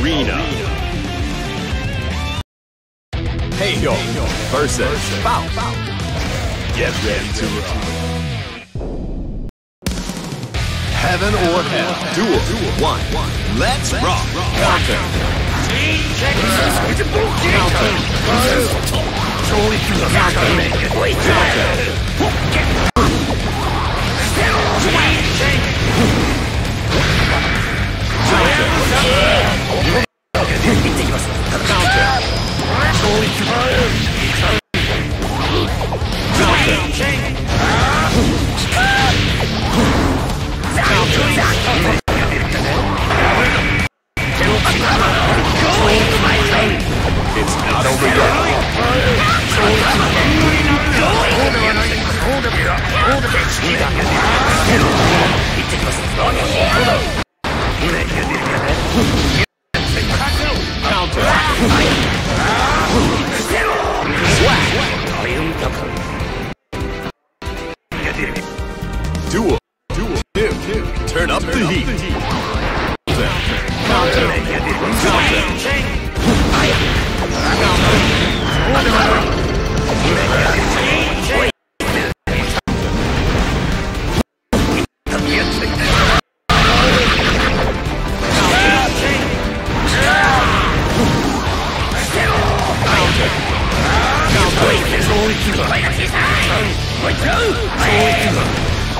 Arena. Hey yo versus Bow. Get ready to rock. Heaven or Hell. Duel 1. Let's rock. Counter. It's not over yet. Counter. Swag. Duel 2. Turn up the heat. Counter.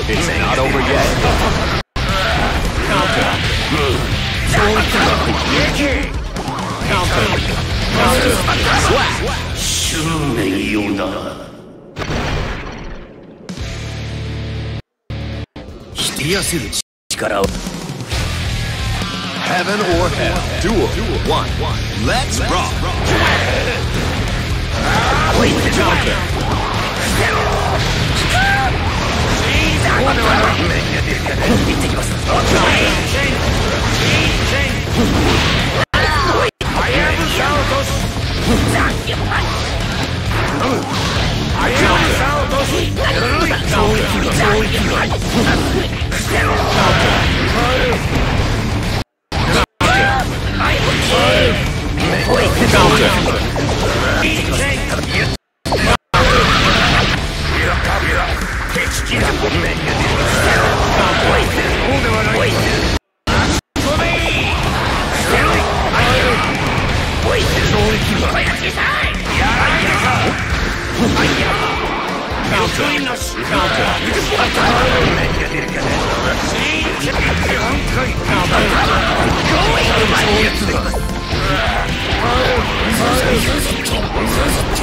It's not over yet. Counter. Counter. Swag. Heaven or Hell. Duel 1. Let's rock. Counter.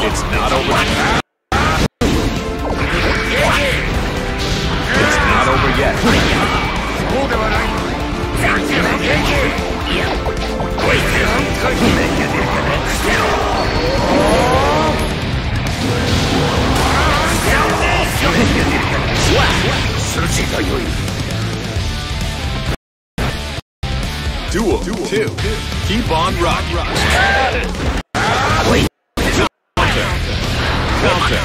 It's not over. It's not over yet. Duel 2. Keep on rocking. Counter.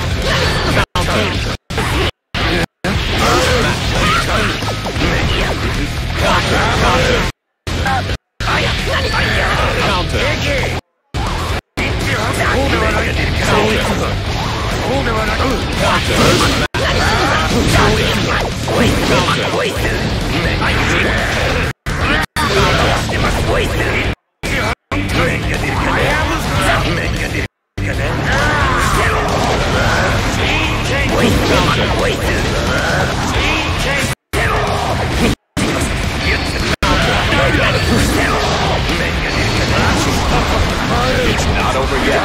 It's not over yet.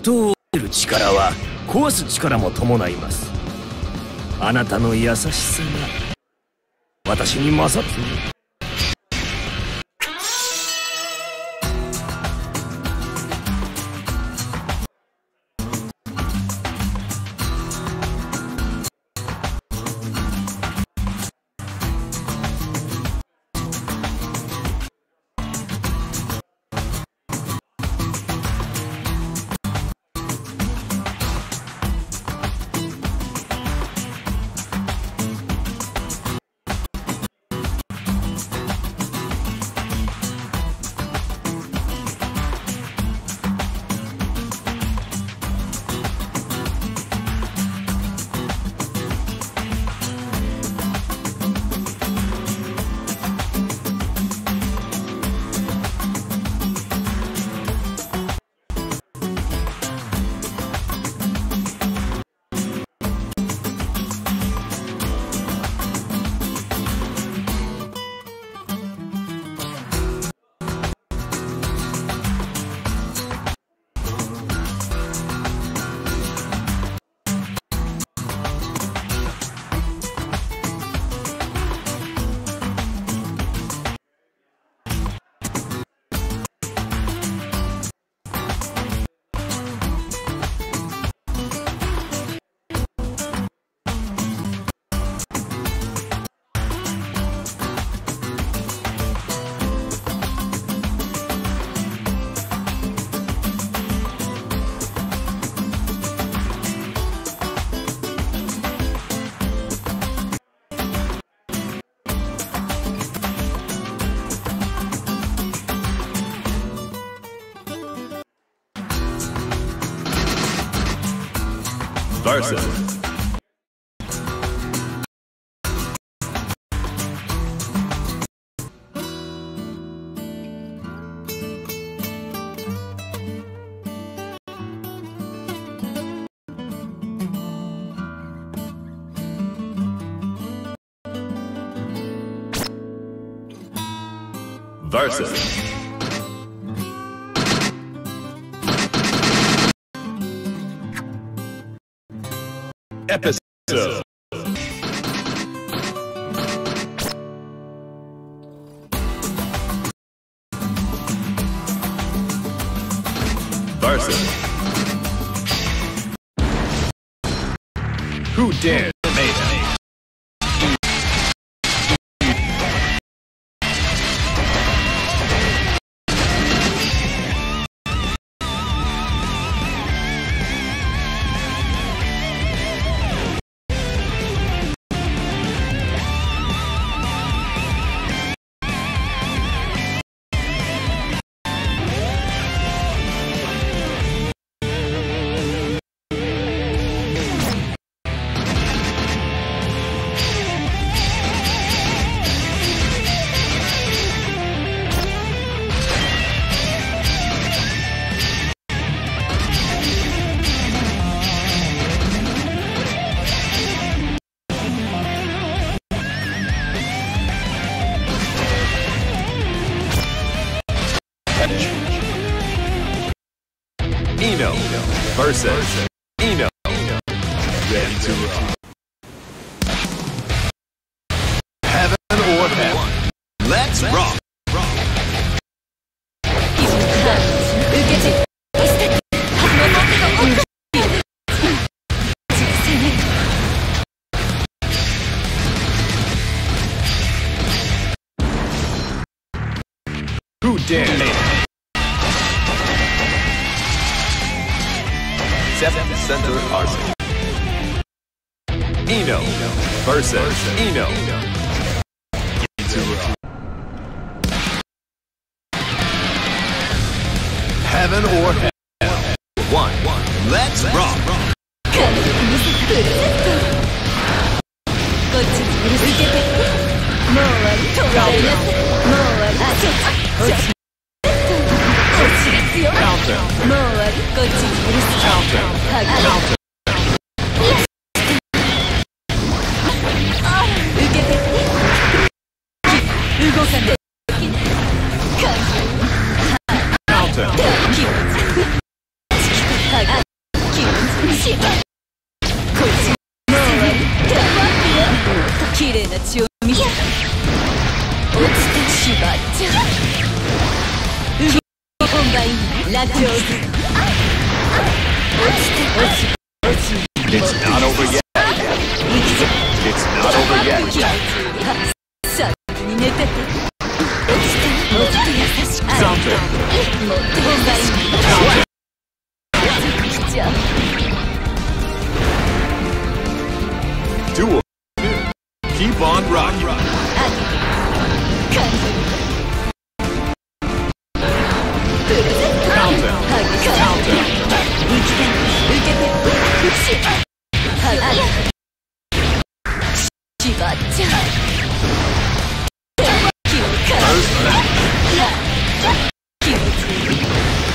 人を得る力は壊す力も伴います。あなたの優しさが私に勝っている。versus episode versus who dared mayhem. Dino versus Dino. Ready to rock. Heaven or hell. Let's rock. Who dares? Center Arsenal. Dino versus Dino. Heaven or hell. One. Let's rock. It's not over yet. It's not over yet. Duel. Keep on rocking.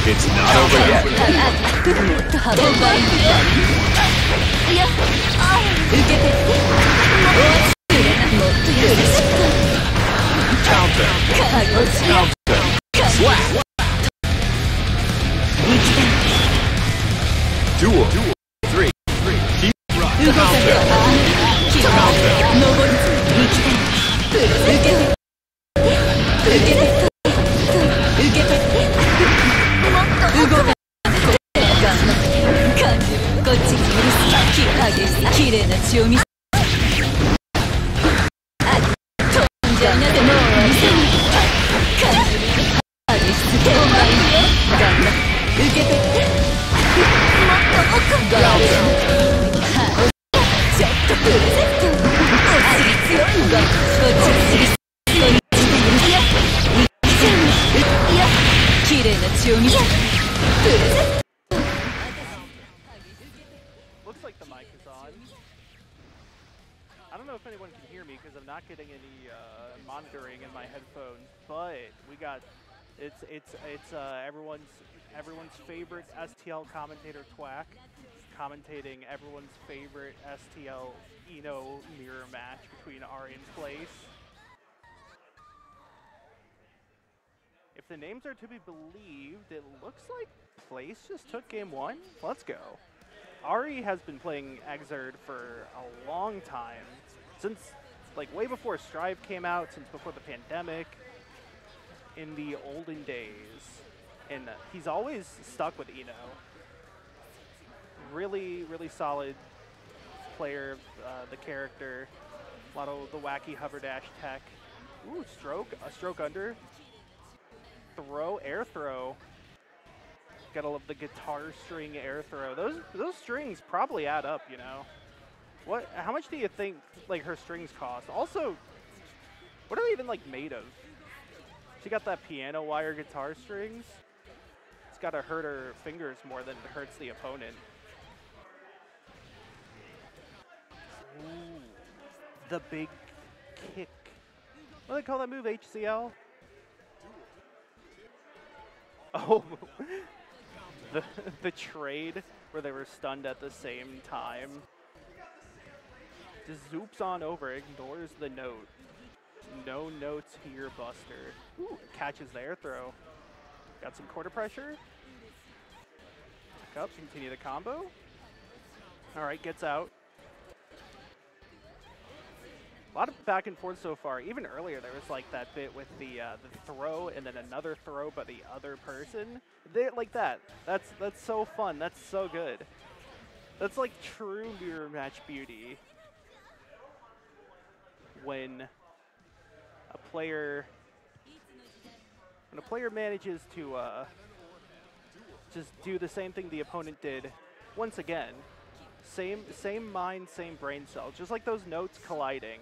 It's not over yet. Counter. Swap. Duel. 3. Keep rocking. Counter. Looks like the mic I'm not getting any monitoring in my headphones, but we got it's everyone's favorite STL commentator Twack commentating everyone's favorite STL Eno mirror match between Ari and Place. If the names are to be believed, it looks like Place just took game 1. Let's go. Ari has been playing Exerd for a long time, since like way before Strive came out, since before the pandemic, in the olden days, and he's always stuck with Eno. Really, really solid player of the character. A lot of the wacky hover dash tech. Ooh, stroke, a stroke under. Throw, air throw. Gotta love the guitar string air throw. Those strings probably add up, you know. How much do you think like her strings cost? Also, what are they even like made of? She got that piano wire guitar strings. It's gotta hurt her fingers more than it hurts the opponent. Ooh, the big kick. What do they call that move? HCL? Oh, the trade where they were stunned at the same time. Just zoops on over, ignores the note. No notes here, Buster. Ooh, catches the air throw. Got some quarter pressure. Back up, continue the combo. All right, gets out. A lot of back and forth so far. Even earlier, there was like that bit with the throw and then another throw by the other person. Like that. That's so fun. That's so good. That's like true mirror match beauty. When a player manages to just do the same thing the opponent did once again. Same mind, same brain cell. Just like those notes colliding.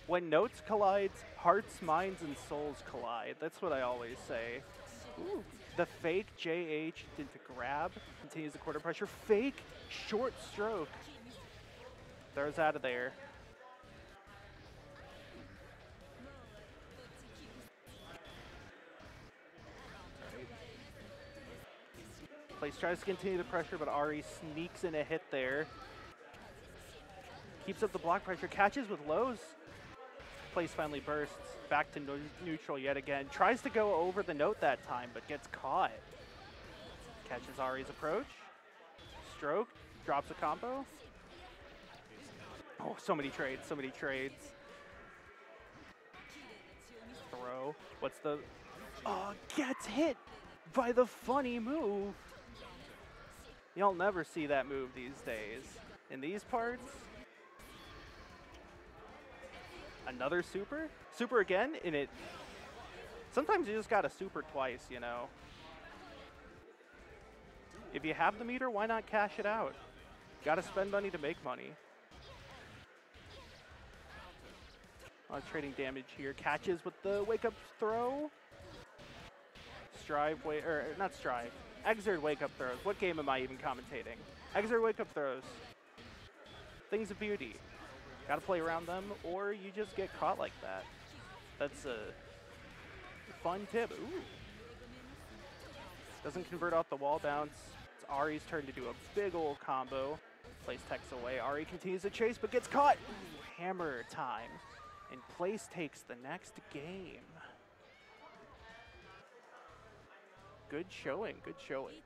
When notes collide, hearts, minds, and souls collide. That's what I always say. Ooh, the fake JH into grab. Continues the quarter pressure. Fake short stroke. Throws out of there. Place tries to continue the pressure, but Ari sneaks in a hit there. Keeps up the block pressure. Catches with lows. Place finally bursts. Back to neutral yet again. Tries to go over the note that time, but gets caught. Catches Ari's approach. Stroke. Drops a combo. Oh, so many trades. So many trades. Throw. What's the... Oh, gets hit by the funny move. You'll never see that move these days. In these parts... Another super? Super again? And it... Sometimes you just gotta super twice, you know? If you have the meter, why not cash it out? Gotta spend money to make money. Trading damage here. Catches with the wake-up throw. Strive, not Strive. Exerd wake-up throws. What game am I even commentating? Exerd wake-up throws. Things of beauty. Gotta play around them, or you just get caught like that. That's a fun tip. Ooh. Doesn't convert off the wall bounce. It's Ari's turn to do a big old combo. Place techs away. Ari continues to chase, but gets caught. Ooh, hammer time. And Place takes the next game. Good showing, good showing.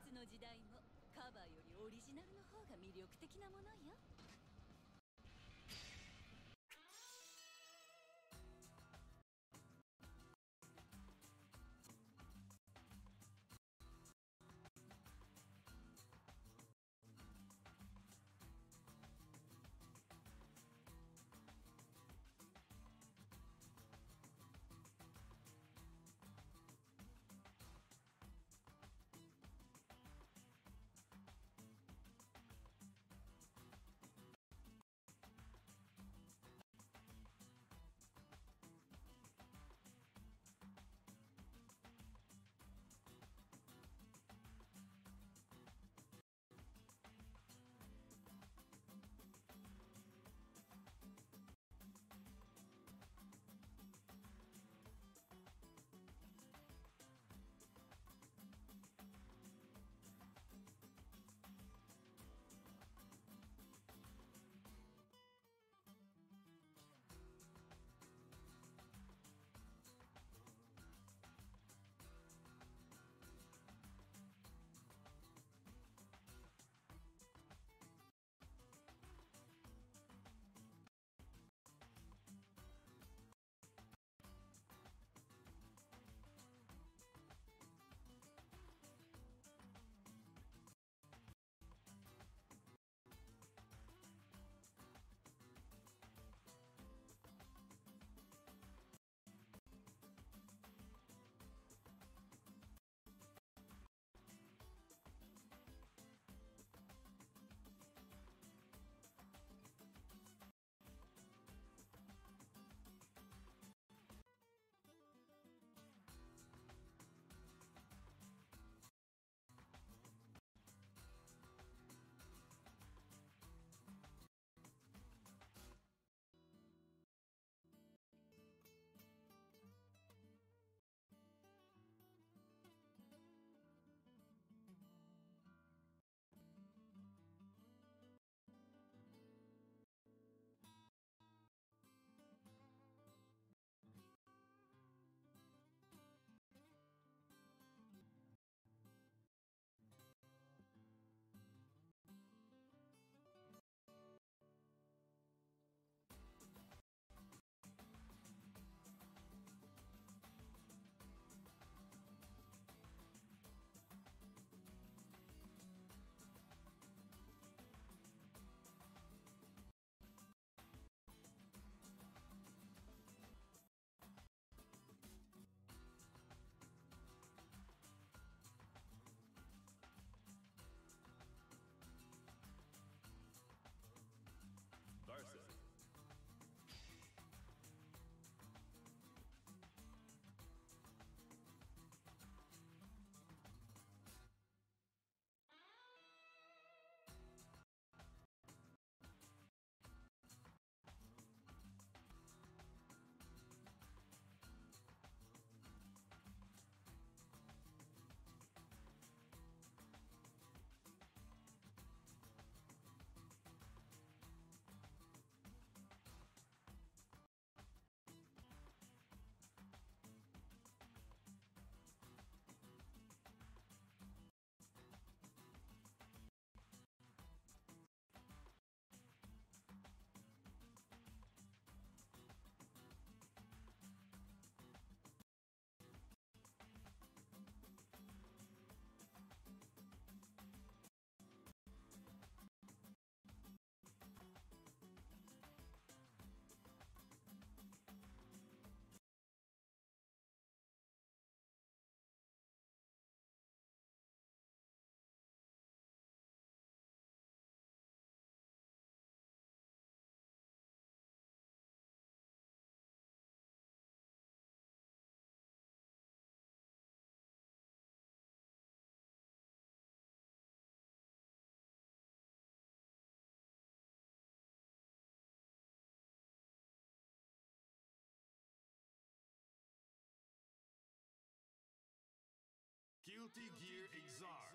Guilty Gear Exar.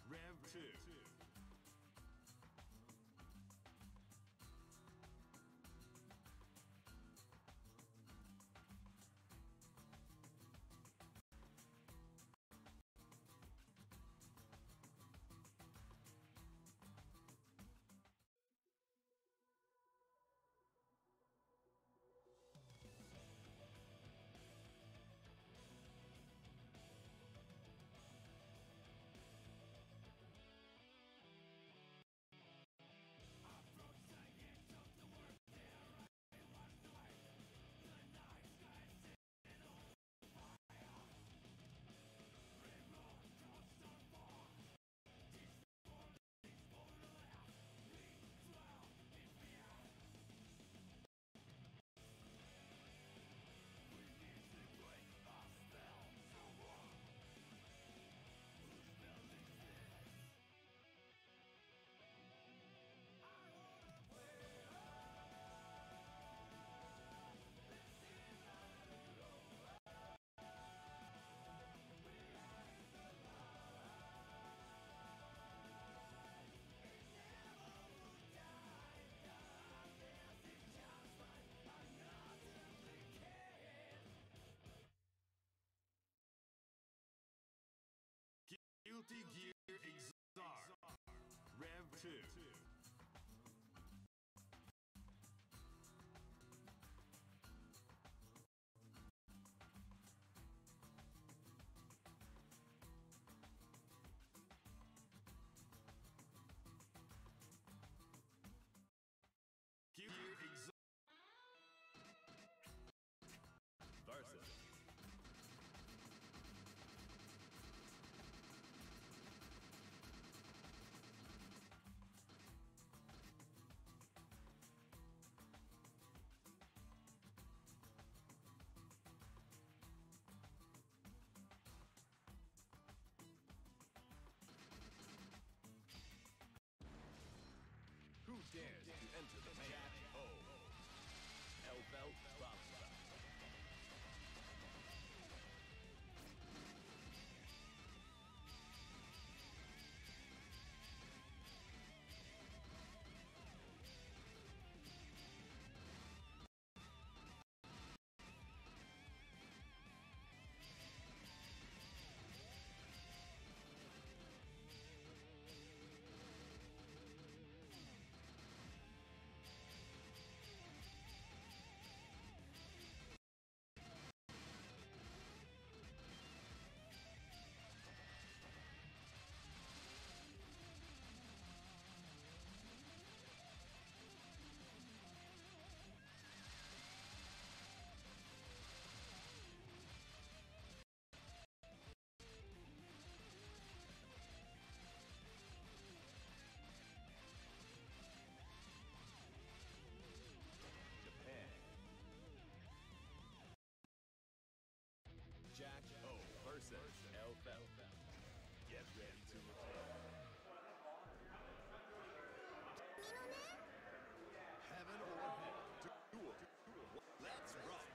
Rev 2. Guilty Gear Exar. Rev 2. Guilty Gear Exar. Versus. Who dares to enter the match? Elbel Basta. Jack O versus Elbel. Get ready to return. Heaven or hell. Duel. Let's rock.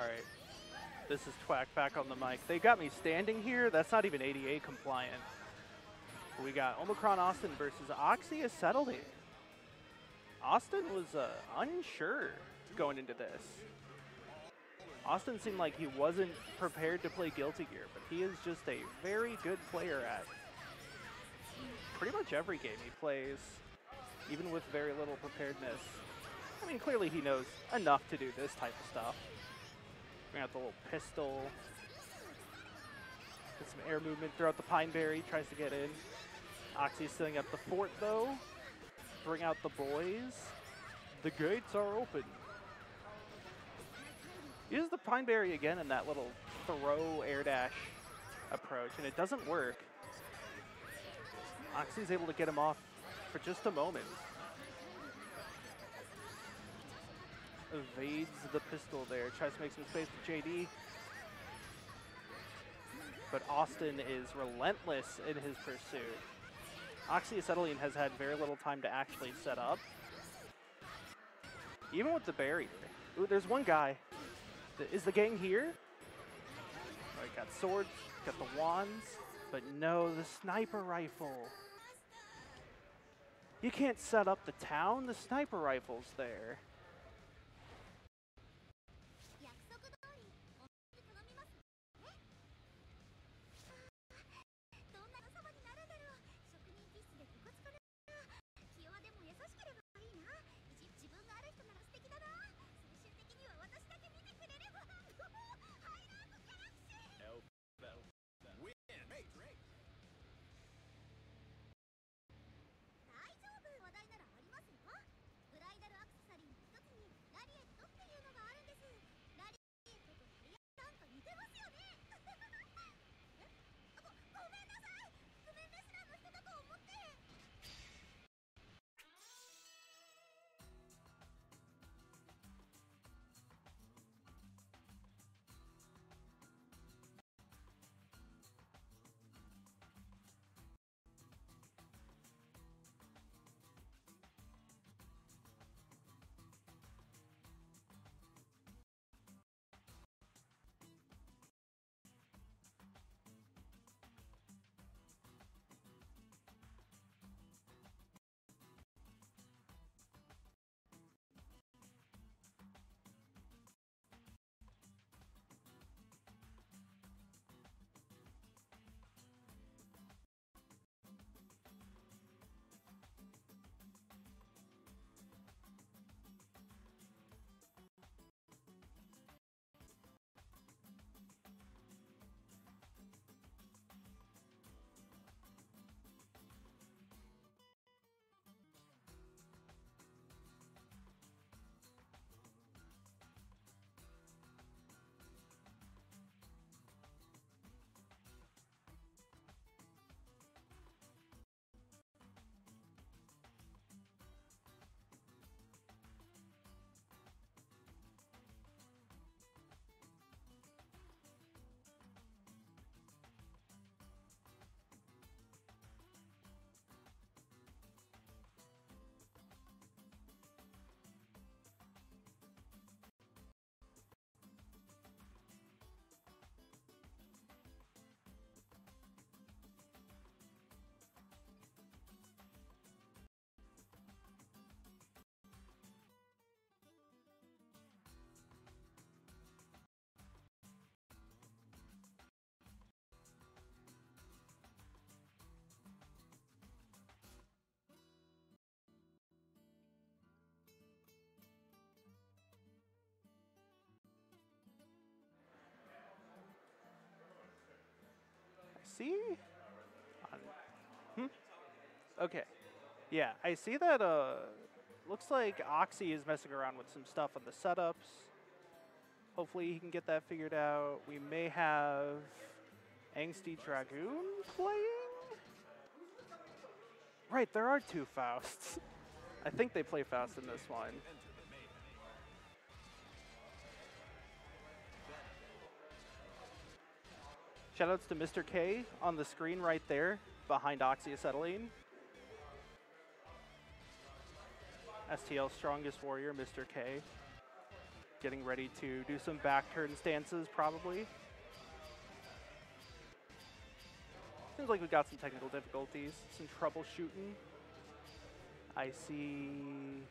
Alright. This is Twack back on the mic. They got me standing here. That's not even ADA compliant. We got Omicron Austin versus Oxy Acetylene. Austin was unsure going into this. Austin seemed like he wasn't prepared to play Guilty Gear, but he is just a very good player at pretty much every game he plays, even with very little preparedness. I mean, clearly he knows enough to do this type of stuff. Bring out the little pistol. Get some air movement throughout the Pineberry, tries to get in. Oxy's setting up the fort though. Bring out the boys. The gates are open. Uses the Pineberry again in that little throw air dash approach, and it doesn't work. Oxy's able to get him off for just a moment. Evades the pistol there, tries to make some space for JD. But Austin is relentless in his pursuit. Oxy Acetylene has had very little time to actually set up. Even with the barrier. Ooh, there's one guy. Is the gang here? Alright, got swords, got the wands, but no, the sniper rifle. You can't set up the town, the sniper rifle's there. See? Okay. Yeah, I see that, looks like Oxy is messing around with some stuff on the setups. Hopefully he can get that figured out. We may have Angsty Dragoon playing? Right, there are two Fausts. I think they play Faust in this one. Shoutouts to Mr. K on the screen right there, behind Oxy Acetylene. STL's strongest warrior, Mr. K. Getting ready to do some back turn stances, probably. Seems like we got some technical difficulties, some troubleshooting. I see.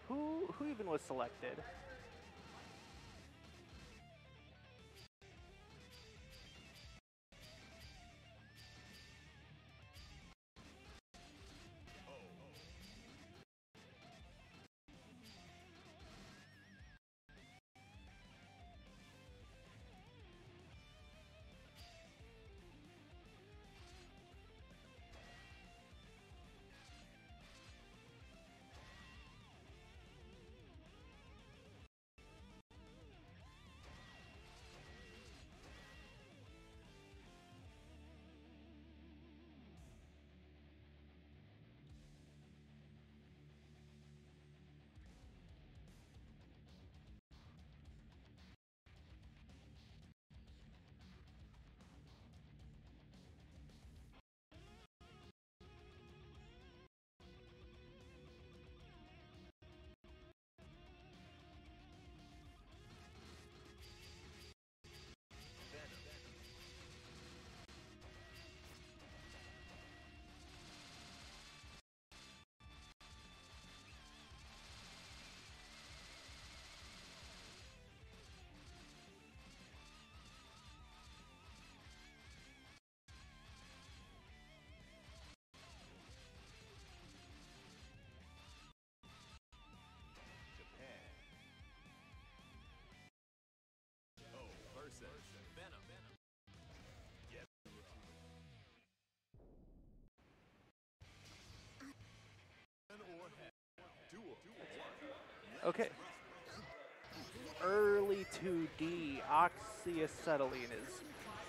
Who even was selected? Okay. Early 2D, oxyacetylene is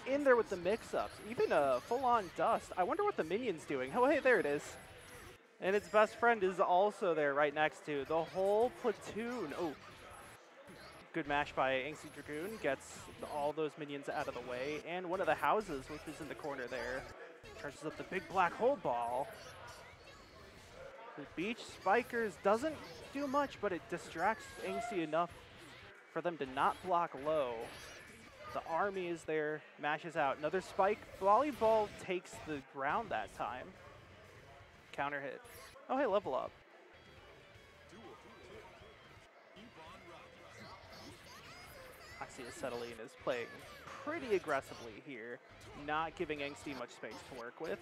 in there with the mix-ups. Even a full-on dust. I wonder what the minion's doing. Oh, hey, there it is. And its best friend is also there right next to the whole platoon. Oh, good mash by Angsty Dragoon. Gets all those minions out of the way. And one of the houses, which is in the corner there, charges up the big black hole ball. The Beach Spikers doesn't do much, but it distracts Angsty enough for them to not block low. The army is there, mashes out. Another spike. Volleyball takes the ground that time. Counter hit. Oh, hey, level up. Oxyacetylene is playing pretty aggressively here, not giving Angsty much space to work with,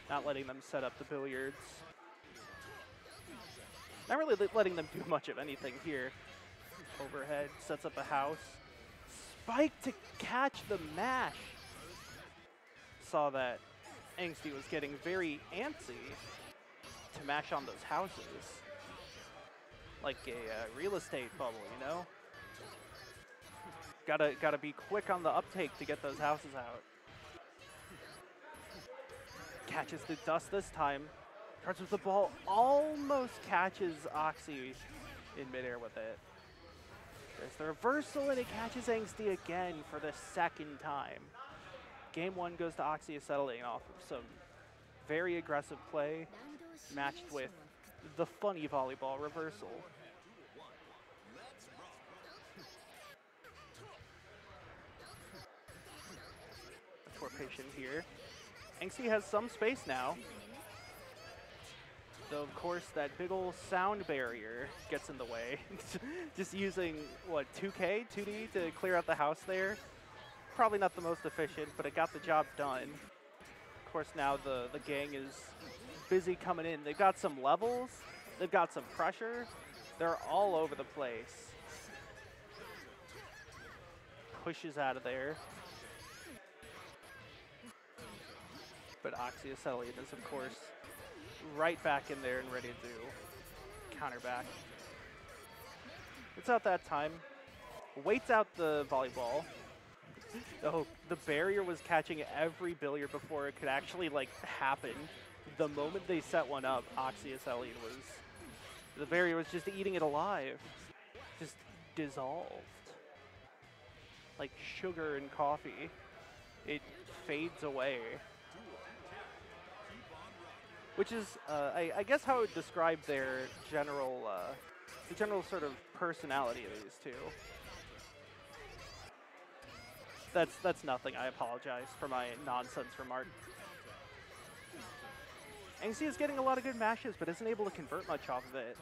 not letting them set up the billiards. Not really letting them do much of anything here. Overhead, sets up a house. Spike to catch the mash. Saw that Angsty was getting very antsy to mash on those houses. Like a real estate bubble, you know? Gotta be quick on the uptake to get those houses out. Catches the dust this time. Starts with the ball, almost catches Oxy in midair with it. There's the reversal, and it catches Angsty again for the second time. Game one goes to Oxyacetylene off of some very aggressive play, matched with the funny volleyball reversal. That's we're patient here. Angsty has some space now. Though, of course, that big ol' sound barrier gets in the way. Just using, what, 2K, 2D to clear out the house there? Probably not the most efficient, but it got the job done. Of course, now the gang is busy coming in. They've got some levels. They've got some pressure. They're all over the place. Pushes out of there. But Oxyacetylene is, of course, right back in there and ready to counter back. It's out that time. Waits out the volleyball. Oh, the barrier was catching every billiard before it could actually, like, happen. The moment they set one up, Oxyacetylene was... The barrier was just eating it alive. Just dissolved. Like sugar in coffee. It fades away. Which is, I guess how I would describe their general the general sort of personality of these two. That's nothing. I apologize for my nonsense remark. Angsty is getting a lot of good mashes, but isn't able to convert much off of it.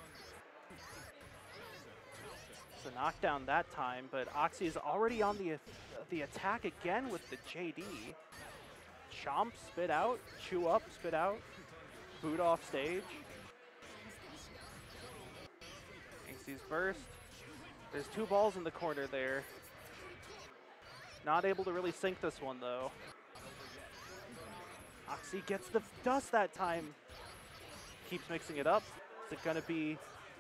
It's a knockdown that time, but Oxy is already on the attack again with the JD. Chomp, spit out. Chew up, spit out. Boot off stage. Angsty's burst. There's two balls in the corner there. Not able to really sink this one, though. Oxy gets the dust that time. Keeps mixing it up. Is it going to be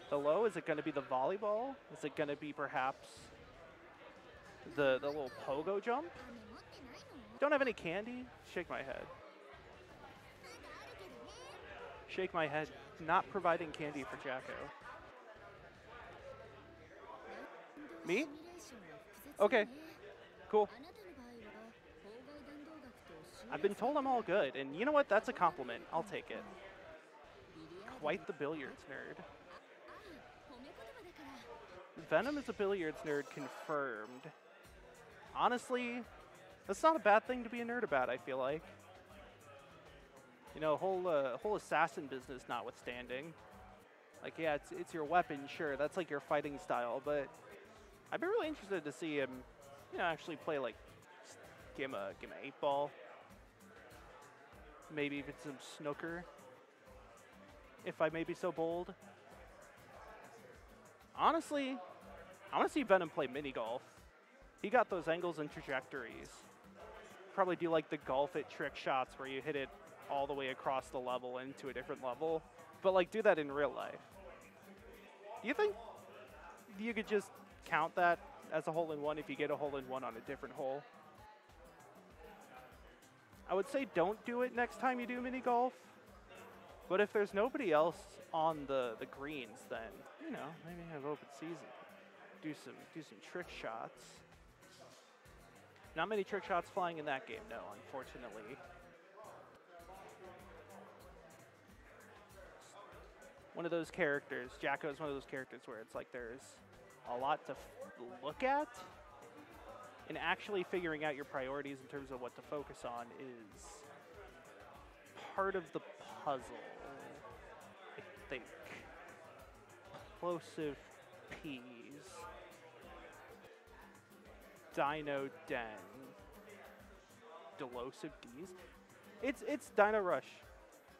the low? Is it going to be the volleyball? Is it going to be perhaps the little pogo jump? Don't have any candy? Shake my head. Shake my head. Not providing candy for Jacko. Me? Okay. Cool. I've been told I'm all good, and you know what? That's a compliment. I'll take it. Quite the billiards nerd. Venom is a billiards nerd confirmed. Honestly, that's not a bad thing to be a nerd about, I feel like. You know, whole assassin business notwithstanding. Like, yeah, it's your weapon, sure, that's like your fighting style, but I'd be really interested to see him, you know, actually play, like, give him a 8-ball. Maybe even some snooker, if I may be so bold. Honestly, I want to see Venom play mini golf. He got those angles and trajectories. Probably do like the golf it trick shots where you hit it all the way across the level into a different level, but like do that in real life. Do you think you could just count that as a hole-in-one if you get a hole-in-one on a different hole? I would say don't do it next time you do mini golf, but if there's nobody else on the greens, then, you know, maybe have open season. Do some trick shots. Not many trick shots flying in that game, no, unfortunately. One of those characters, Jacko is one of those characters where it's like there's a lot to look at, and actually figuring out your priorities in terms of what to focus on is part of the puzzle, I think. Plosive Peas. Dino Den. Delosive D's. It's Dino Rush.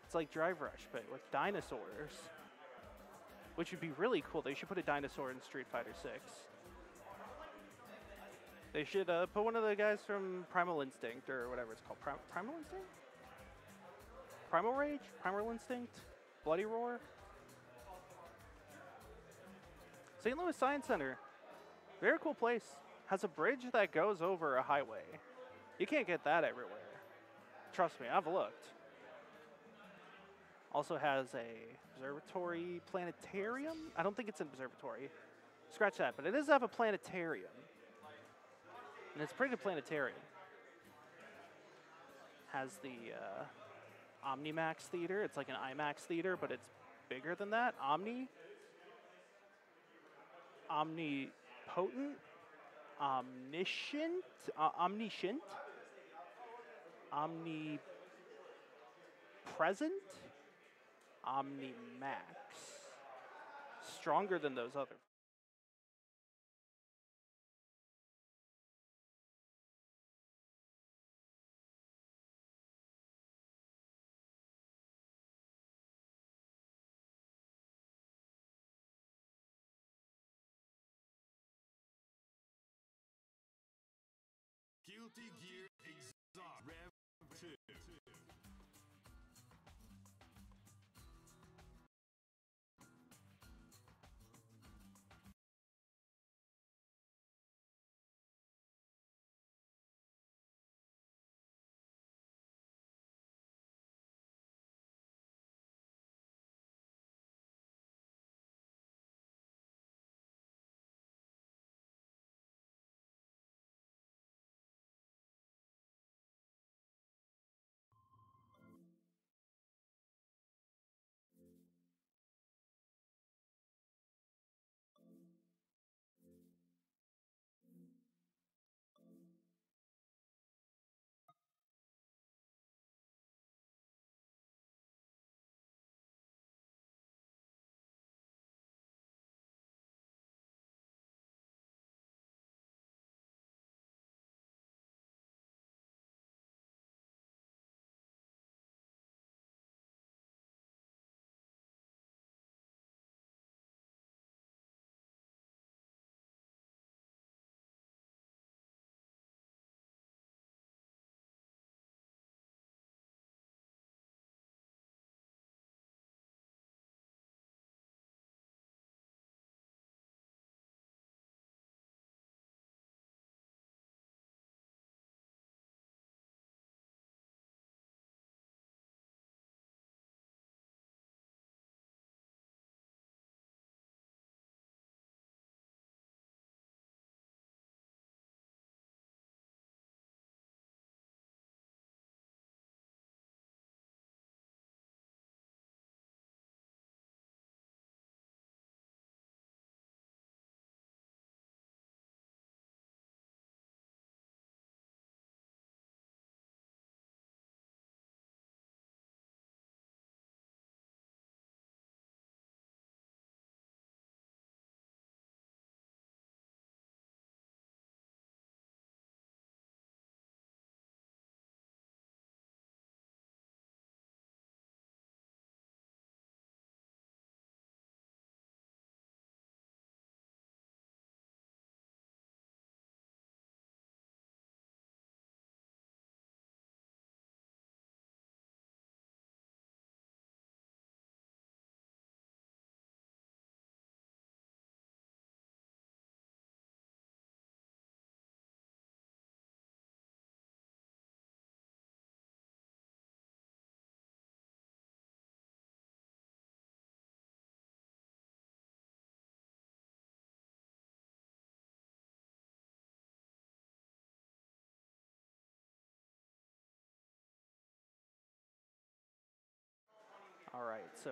It's like Drive Rush, but with dinosaurs. Which would be really cool. They should put a dinosaur in Street Fighter 6. They should put one of the guys from Primal Instinct, or whatever it's called. Primal Instinct? Primal Rage? Primal Instinct? Bloody Roar? St. Louis Science Center. Very cool place. Has a bridge that goes over a highway. You can't get that everywhere. Trust me, I've looked. Also has a observatory planetarium. I don't think it's an observatory. Scratch that, but it does have a planetarium. And it's a pretty good planetarium. Has the Omnimax Theater. It's like an IMAX theater, but it's bigger than that. Omnipotent. Omniscient. Omniscient. Omnipresent. Omnimax. Stronger than those other. Guilty Gear Exhaust Rev 2. All right, so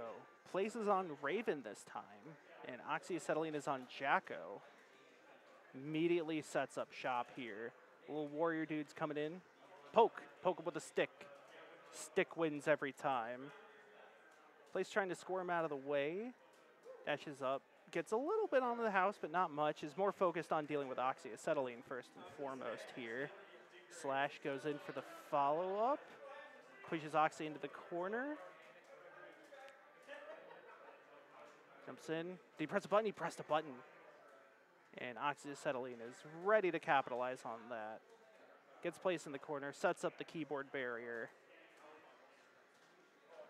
Place is on Raven this time, and Oxyacetylene is on Jacko. Immediately sets up shop here. Little warrior dude's coming in. Poke him with a stick. Stick wins every time. Place trying to score him out of the way. Dashes up. Gets a little bit onto the house, but not much. Is more focused on dealing with Oxyacetylene first and foremost here. Slash goes in for the follow-up. Pushes Oxy into the corner. Jumps in. Did he press a button? He pressed a button. And Oxyacetylene is ready to capitalize on that. Gets placed in the corner, sets up the keyboard barrier.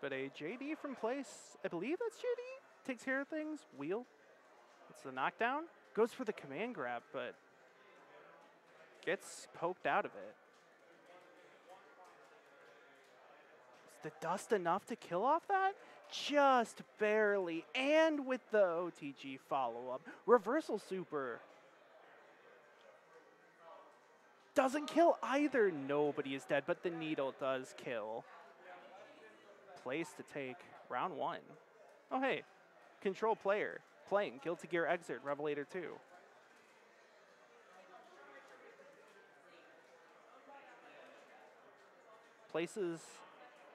But a JD from Place, I believe that's JD, takes care of things. Wheel. It's the knockdown. Goes for the command grab, but gets poked out of it. Is the dust enough to kill off that? Just barely. And with the OTG follow-up. Reversal super. Doesn't kill either. Nobody is dead, but the needle does kill. Place to take round 1. Oh, hey. Control player. Playing Guilty Gear Exit, Revelator 2. Places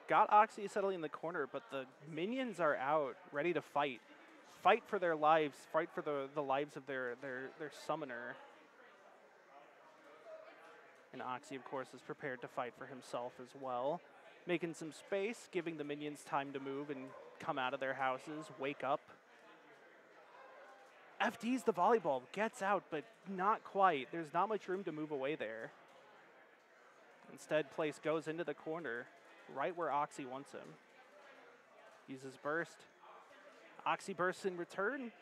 got Oxyacetylene in the corner, but the minions are out, ready to fight. Fight for their lives, fight for the lives of their summoner. And Oxy, of course, is prepared to fight for himself as well. Making some space, giving the minions time to move and come out of their houses, wake up. FD's the volleyball, gets out, but not quite. There's not much room to move away there. Instead, Place goes into the corner, right where Oxy wants him. Uses burst. Oxy bursts in return.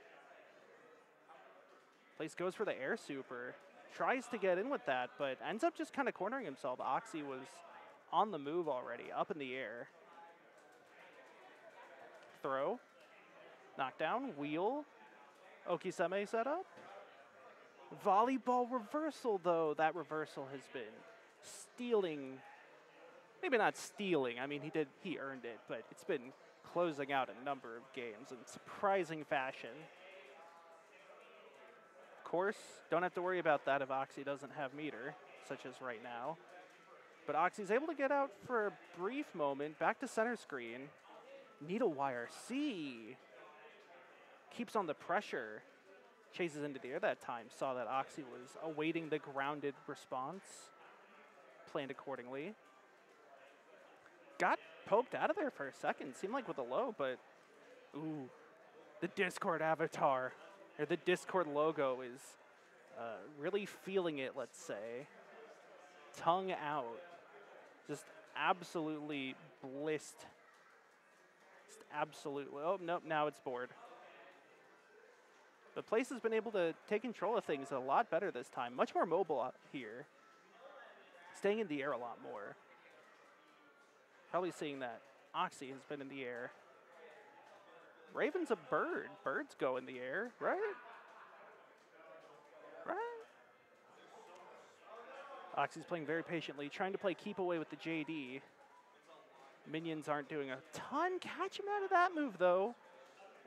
Place goes for the air super. Tries to get in with that, but ends up just kind of cornering himself. Oxy was on the move already, up in the air. Throw. Knockdown. Wheel. Okiseme setup. Volleyball reversal, though. That reversal has been stealing. Maybe not stealing. I mean, he earned it, but it's been closing out a number of games in surprising fashion. Of course, don't have to worry about that if Oxy doesn't have meter, such as right now. But Oxy's able to get out for a brief moment. Back to center screen. Needle wire C. Keeps on the pressure. Chases into the air that time. Saw that Oxy was awaiting the grounded response. Planned accordingly. Got poked out of there for a second. Seemed like with a low, but ooh. The Discord avatar, or the Discord logo is really feeling it, let's say. Tongue out. Just absolutely blissed. Just absolutely. Oh, nope, now it's bored. The Place has been able to take control of things a lot better this time. Much more mobile out here. Staying in the air a lot more. Probably seeing that Oxy has been in the air. Raven's a bird. Birds go in the air, right? Right? Oxy's playing very patiently, trying to play keep away with the JD. Minions aren't doing a ton. Catch him out of that move, though.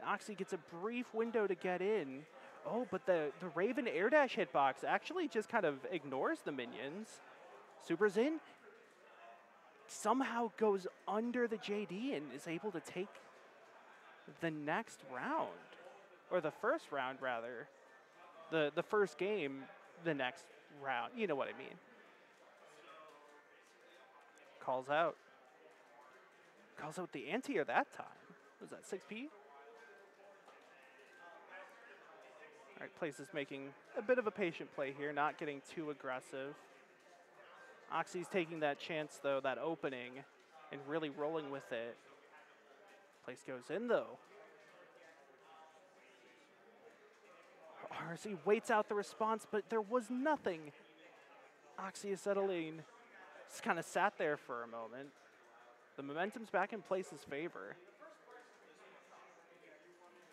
Oxy gets a brief window to get in. Oh, but the Raven air dash hitbox actually just kind of ignores the minions. Super's in. Somehow goes under the JD and is able to take the next round. Or the first round, rather. The first game, the next round. You know what I mean. Calls out. Calls out the anti-air that time. Was that 6P? All right, Place is making a bit of a patient play here, not getting too aggressive. Oxy's taking that chance, though, that opening, and really rolling with it. Place goes in, though. RC waits out the response, but there was nothing. Oxyacetylene just kind of sat there for a moment. The momentum's back in Place's favor.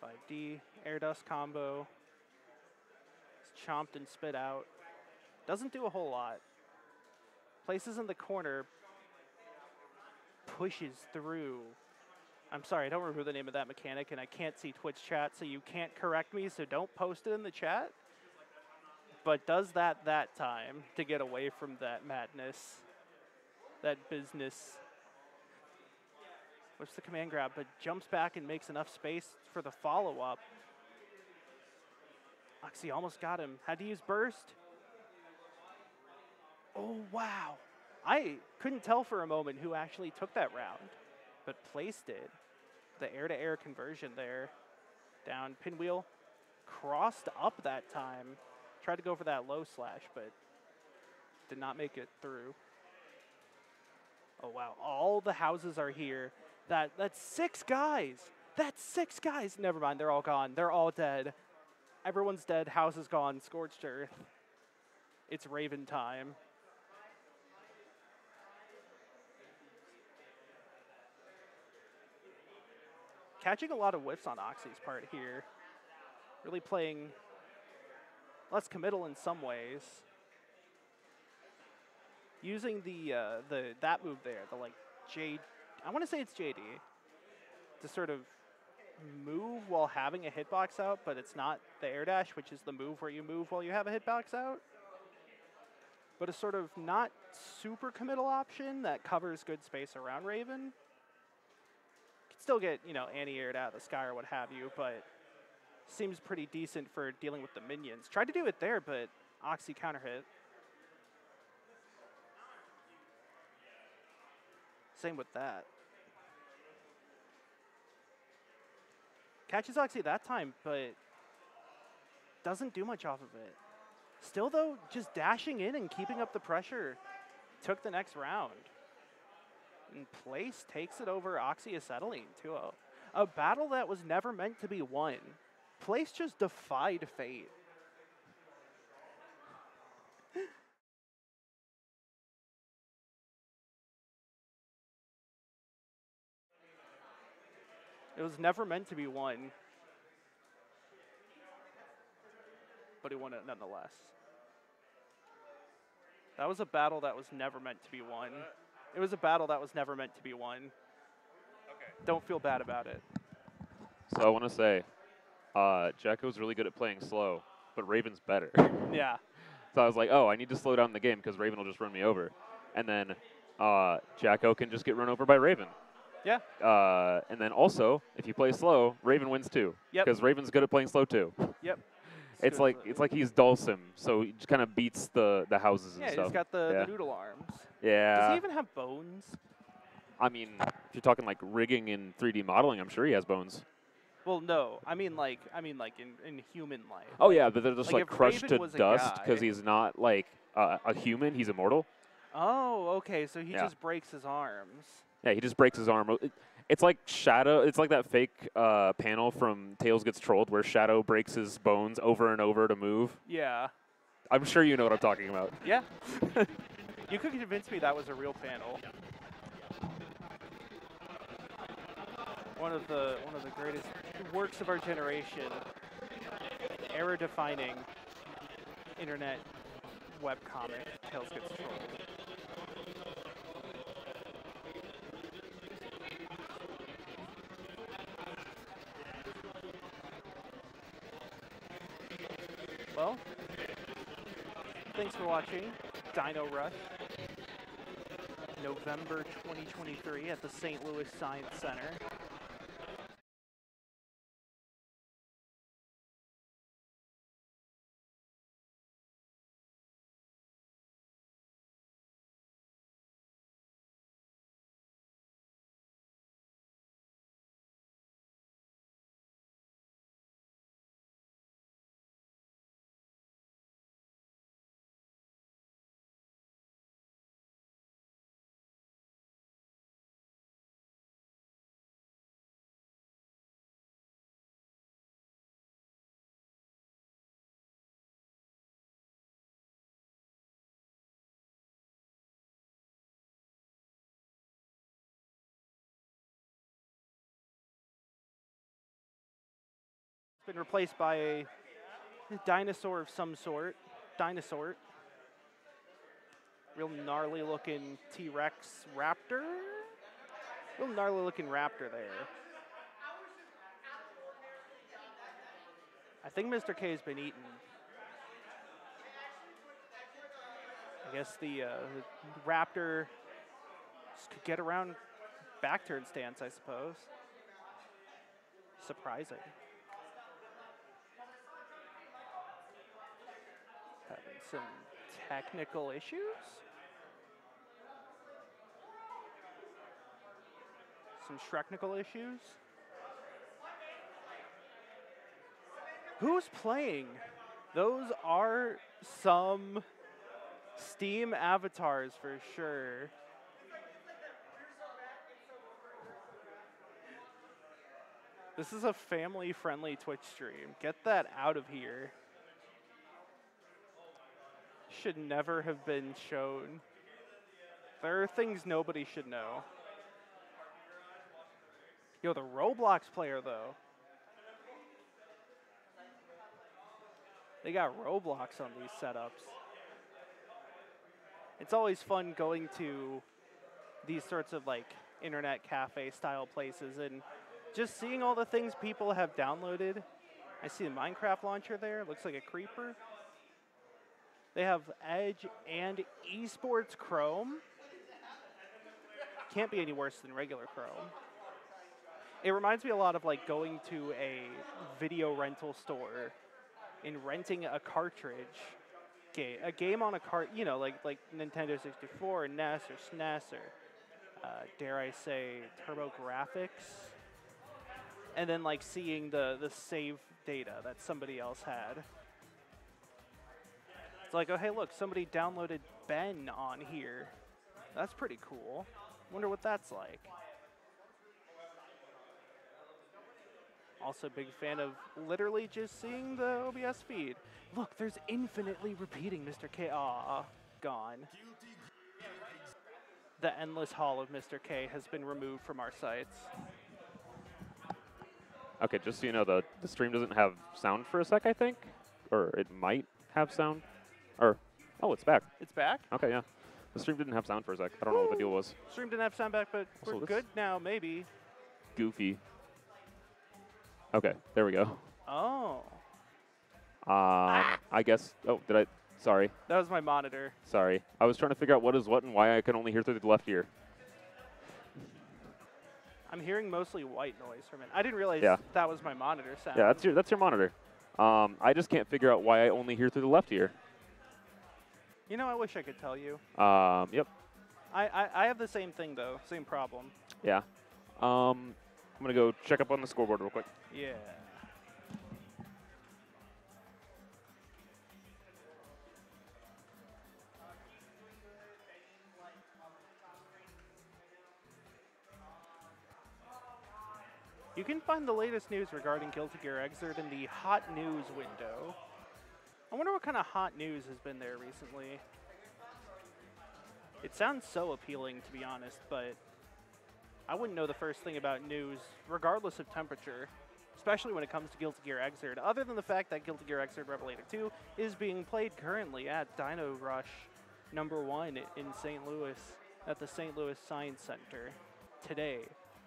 5D, air dust combo. It's chomped and spit out. Doesn't do a whole lot. Places in the corner, pushes through I'm sorry, I don't remember the name of that mechanic, and I can't see Twitch chat, so you can't correct me, so don't post it in the chat. But does that time to get away from that madness, that business. Whips the command grab, but jumps back and makes enough space for the follow-up. Oxy almost got him. Had to use burst. Oh, wow. I couldn't tell for a moment who actually took that round, but placed it. The air-to-air conversion there. Down, pinwheel. Crossed up that time. Tried to go for that low slash, but did not make it through. Oh, wow. All the houses are here. That's 6 guys. That's 6 guys. Never mind. They're all gone. They're all dead. Everyone's dead. House is gone. Scorched earth. It's Raven time. Catching a lot of whiffs on Oxy's part here. Really playing less committal in some ways. Using that move there, the like I want to say it's JD, to sort of move while having a hitbox out, but it's not the air dash, which is the move where you move while you have a hitbox out. But a sort of not super committal option that covers good space around Raven. Could still get, you know, anti-aired out of the sky or what have you, but seems pretty decent for dealing with the minions. Tried to do it there, but Oxy counter hit. Same with that. Catches Oxy that time, but doesn't do much off of it. Still, though, just dashing in and keeping up the pressure. Took the next round. And Place takes it over Oxy Acetylene 2-0. A battle that was never meant to be won. Place just defied fate. It was never meant to be won. But he won it nonetheless. That was a battle that was never meant to be won. It was a battle that was never meant to be won. Okay. Don't feel bad about it. So I want to say, Jacko's really good at playing slow, but Raven's better. Yeah. So I was like, oh, I need to slow down the game because Raven will just run me over. And then Jacko can just get run over by Raven. Yeah. And then also, if you play slow, Raven wins too. Yep. Because Raven's good at playing slow too. Yep. It's like he's Dulcim, so he just kind of beats the houses and stuff. Yeah, he's got the noodle arms. Yeah. Does he even have bones? I mean, if you're talking like rigging and 3D modeling, I'm sure he has bones. Well, no. I mean like in human life. Oh yeah, but they're just like crushed Raven to was a dust guy- because he's not like a human. He's immortal. Oh, okay. So he Yeah. just breaks his arms. Yeah, he just breaks his arm. It's like Shadow. It's like that fake panel from Tails Gets Trolled where Shadow breaks his bones over and over to move. Yeah. I'm sure you know what I'm talking about. Yeah. You could convince me that was a real panel. One of the greatest works of our generation. Era-defining internet webcomic. Tails Gets Trolled. Well, thanks for watching Dino Rush, November 2023 at the St. Louis Science Center. It's been replaced by a dinosaur of some sort. Dinosaur. Real gnarly looking T-Rex raptor. Real gnarly looking raptor there. I think Mr. K's been eaten. I guess the Raptor could get around back turn stance, I suppose. Surprising. Having some technical issues? Some Shreknical issues? Who's playing? Those are some Steam avatars for sure. This is a family-friendly Twitch stream. Get that out of here. Should never have been shown. There are things nobody should know. Yo, the Roblox player, though. They got Roblox on these setups. It's always fun going to these sorts of, like, internet cafe-style places and just seeing all the things people have downloaded. I see the Minecraft launcher there. Looks like a creeper. They have Edge and Esports Chrome. Can't be any worse than regular Chrome. It reminds me a lot of like going to a video rental store and renting a cartridge game, a game on a cart, you know, like Nintendo 64 or NES or SNES or dare I say TurboGrafx, and then like seeing the save data that somebody else had. It's like, oh hey look, somebody downloaded Ben on here. That's pretty cool. Wonder what that's like. Also big fan of literally just seeing the OBS feed. Look, there's infinitely repeating Mr. K. Aw, gone. The endless hall of Mr. K has been removed from our sites. Okay, just so you know, the stream doesn't have sound for a sec, I think. Or it might have sound. Or, oh, it's back. It's back? Okay, yeah. The stream didn't have sound for a sec. I don't know what the deal was. Stream didn't have sound back, but Also, we're good now, maybe. Goofy. Okay, there we go. Oh. I guess, oh, did I, sorry. That was my monitor. Sorry. I was trying to figure out what is what and why I can only hear through the left ear. I'm hearing mostly white noise from it. I didn't realize that was my monitor sound. Yeah, that's your monitor. I just can't figure out why I only hear through the left ear. You know, I wish I could tell you. Yep. I have the same thing, though. Same problem. Yeah. I'm going to go check up on the scoreboard real quick. Yeah. You can find the latest news regarding Guilty Gear Xrd in the Hot News window. I wonder what kind of hot news has been there recently. It sounds so appealing, to be honest, but I wouldn't know the first thing about news, regardless of temperature, especially when it comes to Guilty Gear Xrd, other than the fact that Guilty Gear Xrd Revelator 2 is being played currently at Dino Rush #1 in St. Louis, at the St. Louis Science Center, today,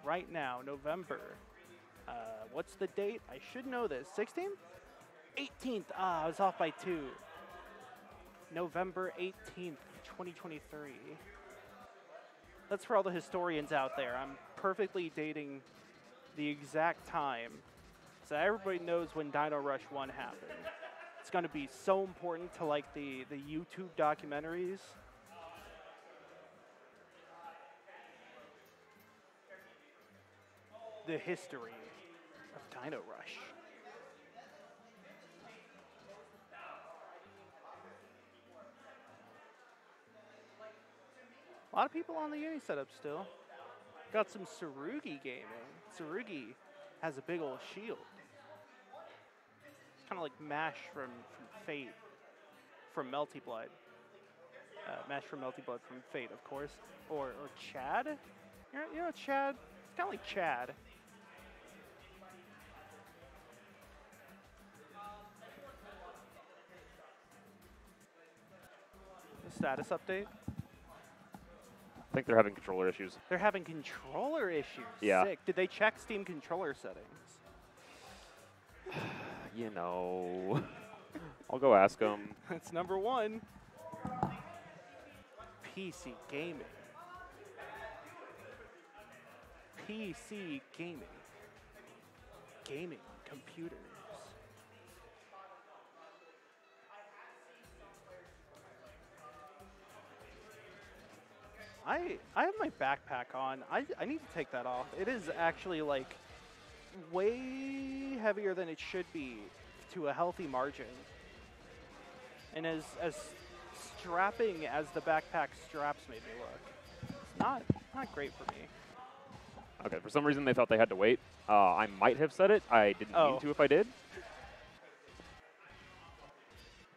right now, November. What's the date? I should know this. 16th? 18th. Ah, I was off by 2. November 18th, 2023. That's for all the historians out there. I'm perfectly dating the exact time so everybody knows when Dino Rush 1 happened. It's going to be so important to like the YouTube documentaries. The history of Dino Rush. A lot of people on the Uni setup still. Got some Tsurugi gaming. Tsurugi has a big old shield. It's kind of like Mash from Fate, from Melty Blood. Mash from Melty Blood from Fate, of course. Or Chad? You know Chad? It's kind of like Chad. Status update? I think they're having controller issues. They're having controller issues. Yeah. Sick. Did they check Steam controller settings? You know, I'll go ask him. That's number 1. PC gaming. PC gaming. Gaming computers. I have my backpack on. I need to take that off. It is actually like way heavier than it should be to a healthy margin. And as strapping as the backpack straps made me look, it's not great for me. Okay, for some reason they felt they had to wait. I might have said it. I didn't mean to if I did.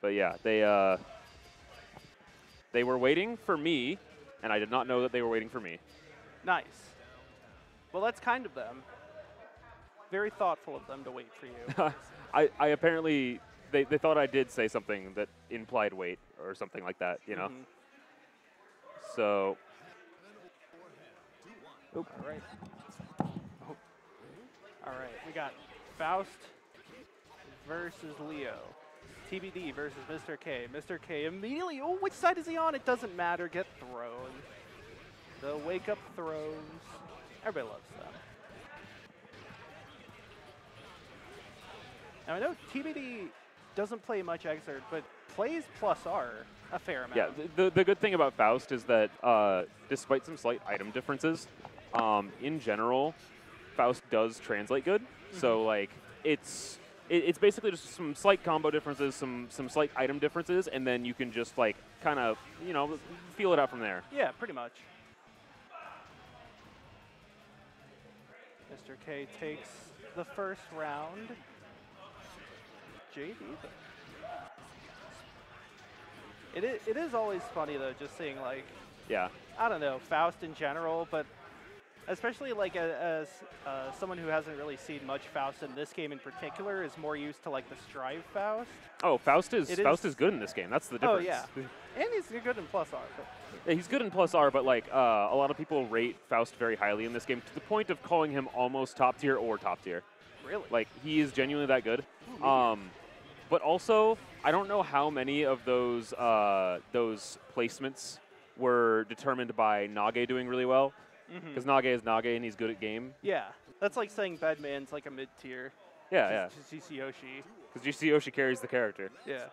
But yeah, they were waiting for me, and I did not know that they were waiting for me. Nice. Well, that's kind of them. Very thoughtful of them to wait for you. I apparently, they thought I did say something that implied wait or something like that, you know? So. All right. Oh. All right, we got Faust versus Leo. TBD versus Mr. K. Mr. K immediately, oh, which side is he on? It doesn't matter, get thrown. The wake-up throws. Everybody loves them. Now, I know TBD doesn't play much Exert, but plays +R a fair amount. Yeah, the good thing about Faust is that despite some slight item differences, in general, Faust does translate good. So, like, it's basically just some slight combo differences, some slight item differences, and then you can just, like, kind of, you know, feel it out from there. Yeah, pretty much. Mr. K takes the first round. JD, though. It is always funny, though, just seeing, like, Yeah. I don't know, Faust in general, but especially like as someone who hasn't really seen much Faust in this game in particular is more used to like the Strive Faust. Oh, Faust is good in this game. That's the difference. Oh yeah, and he's good in +R. But yeah, he's good in +R, but like a lot of people rate Faust very highly in this game to the point of calling him almost top tier or top tier. Really? Like he is genuinely that good. But also, I don't know how many of those placements were determined by Nage doing really well. Because Nage is Nage and he's good at game. Yeah, that's like saying Bedman's like a mid-tier. Yeah, Just GC Yoshi. Because GC Yoshi carries the character. Yeah.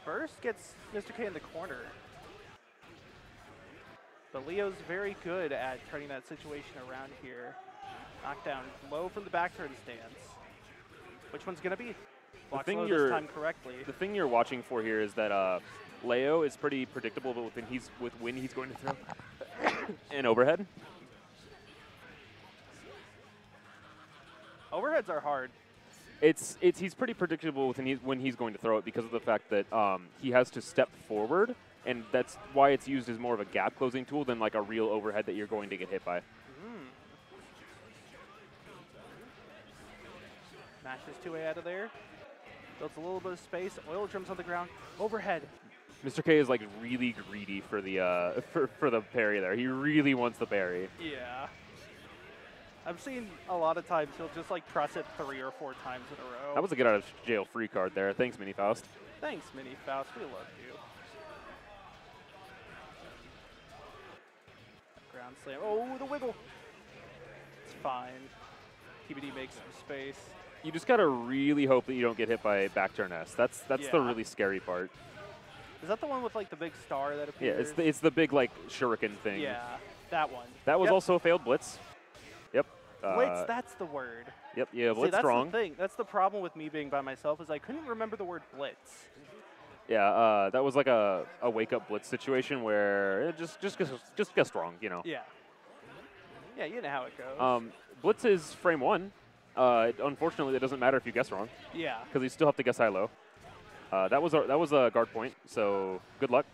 First gets Mr. K in the corner. But Leo's very good at turning that situation around here. Knockdown low from the back turn stance. Which one's going to be? Blocks low this time correctly. The thing you're watching for here is that Leo is pretty predictable with when he's going to throw an overhead. Overheads are hard. He's pretty predictable with when he's going to throw it because of the fact that he has to step forward, and that's why it's used as more of a gap closing tool than like a real overhead that you're going to get hit by. Mashes 2A out of there. Builds a little bit of space. Oil drums on the ground. Overhead. Mr. K is like really greedy for the for the parry there. He really wants the parry. Yeah. I've seen a lot of times he'll just like press it 3 or 4 times in a row. That was a get out of jail free card there. Thanks, Mini Faust. Thanks, Mini Faust. We love you. Ground slam. Oh, the wiggle. It's fine. TBD makes some space. You just gotta really hope that you don't get hit by back turn S. That's the really scary part. Is that the one with like the big star that appears? Yeah, it's the big like shuriken thing. Yeah, that one. That was also a failed blitz. Yep. Blitz, that's the word. Yep, yeah, blitz that's strong. The thing. That's the problem with me being by myself is I couldn't remember the word blitz. Yeah, that was like a wake up blitz situation where it just get strong, you know. Yeah. Yeah, you know how it goes. Blitz is frame 1. Unfortunately, it doesn't matter if you guess wrong. Yeah. Because you still have to guess high-low. That was a guard point, so good luck.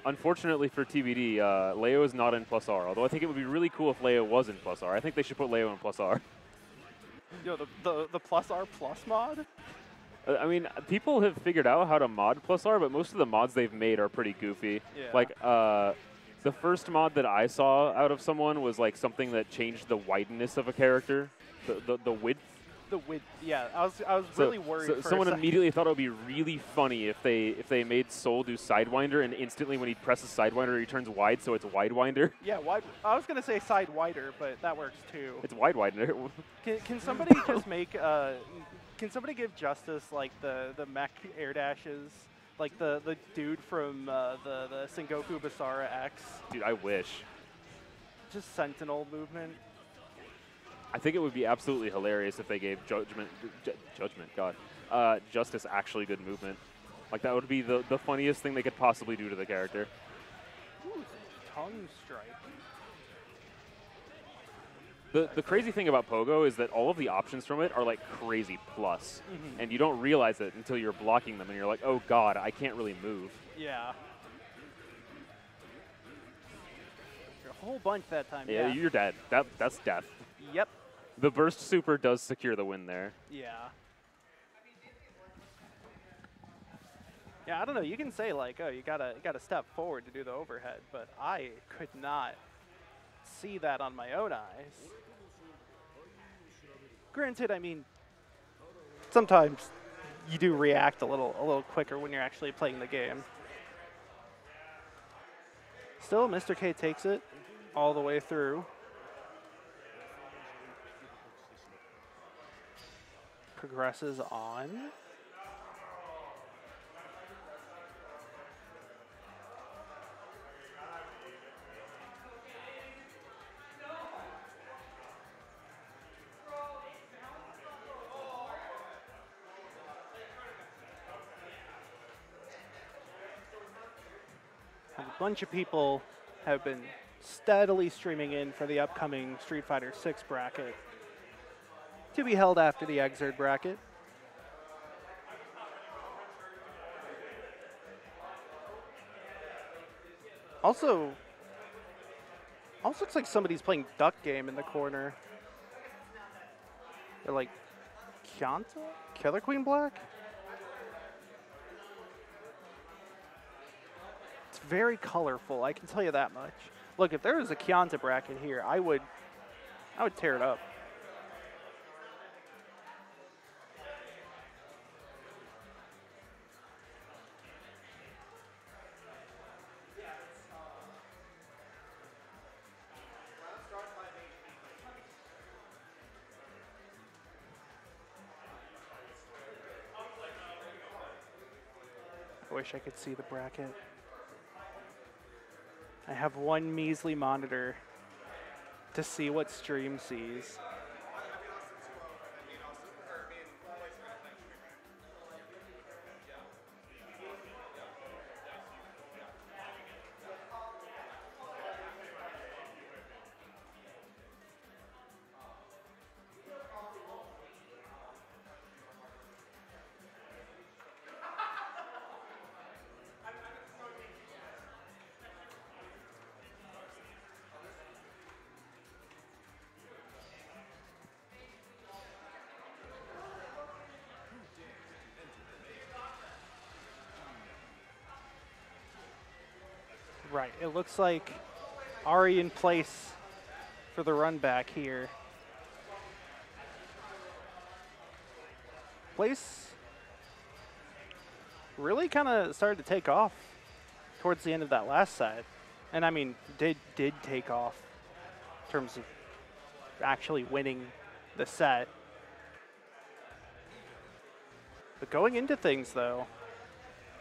Unfortunately for TBD, Leo is not in +R, although I think it would be really cool if Leo was in +R. I think they should put Leo in +R. Yo, the +R plus mod? I mean, people have figured out how to mod +R, but most of the mods they've made are pretty goofy. Yeah. Like, The first mod that I saw out of someone was like something that changed the wideness of a character, the width. The width, yeah. I was really worried. So for someone a second. immediately thought it would be really funny if they made Soul do Sidewinder, and instantly when he presses Sidewinder, he turns wide, so it's Widewinder. Yeah, wide. I was gonna say side wider, but that works too. It's Widewinder. Can somebody just make can somebody give Justice like the mech air dashes, like the dude from the Sengoku Basara X? Dude, I wish. Just Sentinel movement. I think it would be absolutely hilarious if they gave Justice actually good movement. Like, that would be the funniest thing they could possibly do to the character. Ooh, tongue strike. The crazy thing about Pogo is that all of the options from it are like crazy plus. Mm-hmm. And you don't realize it until you're blocking them and you're like, oh god, I can't really move. Yeah. You're a whole bunch that time. Yeah, Yeah. you're dead. That's death. Yep. The burst super does secure the win there. Yeah. Yeah, I don't know. You can say like, oh, you gotta step forward to do the overhead, but I could not see that on my own eyes. Granted, I mean, sometimes you do react a little quicker when you're actually playing the game. Still, Mr. K takes it all the way through. Progresses on. A bunch of people have been steadily streaming in for the upcoming Street Fighter 6 bracket, to be held after the Exerd bracket. Also looks like somebody's playing Duck Game in the corner. They're like, Kianta? Killer Queen Black? It's very colorful, I can tell you that much. Look, if there was a Kianta bracket here, I would tear it up. I wish I could see the bracket. I have one measly monitor to see what stream sees. Right, it looks like Ari in place for the run back here. Place really kind of started to take off towards the end of that last set. And I mean, did take off in terms of actually winning the set. But going into things though,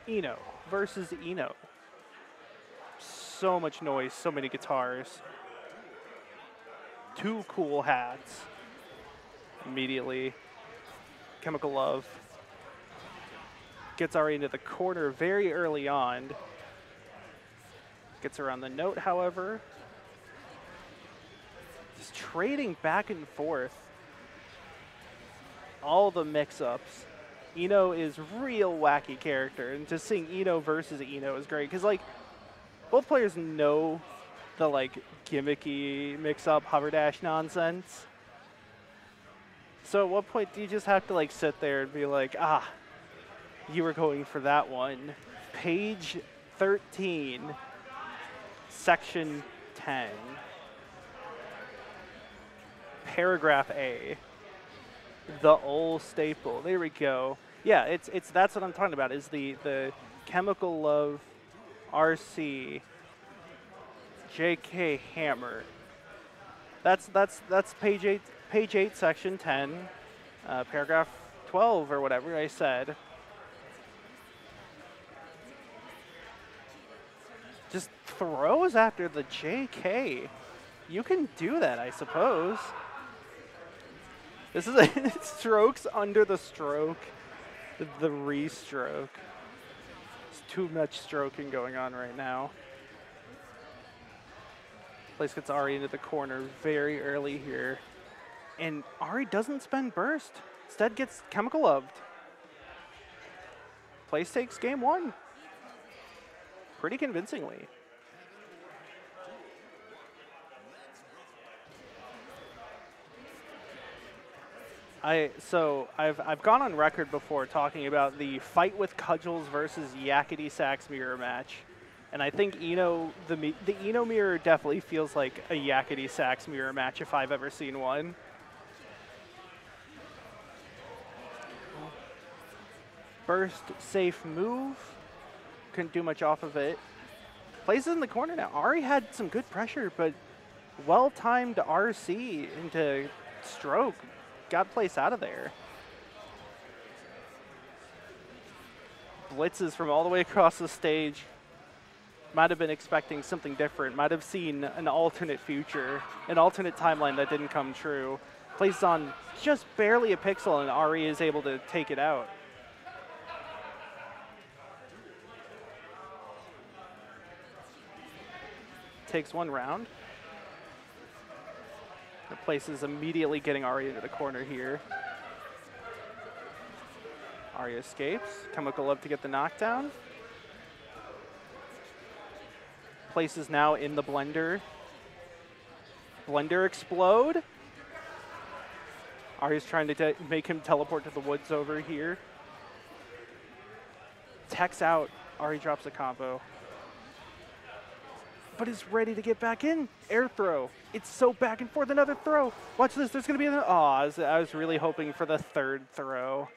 Ino versus Ino. So much noise, so many guitars. Two cool hats. Immediately. Chemical Love gets Ari into the corner very early on. Gets around the note, however. Just trading back and forth. All the mix-ups. Ino is real wacky character, and just seeing Ino versus Ino is great, because like, both players know the like gimmicky mix-up hover dash nonsense. So at what point do you just have to like sit there and be like, ah, you were going for that one. Page 13. Section 10. Paragraph A. The old staple. There we go. Yeah, it's that's what I'm talking about. Is the Chemical Love RC JK Hammer. That's page 8, section 10, paragraph 12 or whatever I said. Just throws after the JK. You can do that, I suppose. This is strokes under the stroke, the restroke. There's too much stroking going on right now. Place gets Ari into the corner very early here. And Ari doesn't spend burst. Instead gets Chemical Loved. Place takes game 1. Pretty convincingly. I've gone on record before talking about the Fight with Cudgels versus Yakety Sax mirror match. And I think Eno, the Eno mirror definitely feels like a Yakety Sax mirror match if I've ever seen one. Burst safe move. Couldn't do much off of it. Plays in the corner now. Ari had some good pressure, but well-timed RC into stroke. Got Place out of there. Blitzes from all the way across the stage. Might have been expecting something different. Might have seen an alternate future, an alternate timeline that didn't come true. Plays on just barely a pixel, and Ari is able to take it out. Takes one round. The Place is immediately getting Ari into the corner here. Ari escapes. Chemical Love to get the knockdown. Place is now in the blender. Blender explode. Ari's trying to make him teleport to the woods over here. Tech's out. Ari drops a combo. But is ready to get back in. Air throw. It's so back and forth. Another throw. Watch this. There's going to be another. Oh, I was really hoping for the third throw.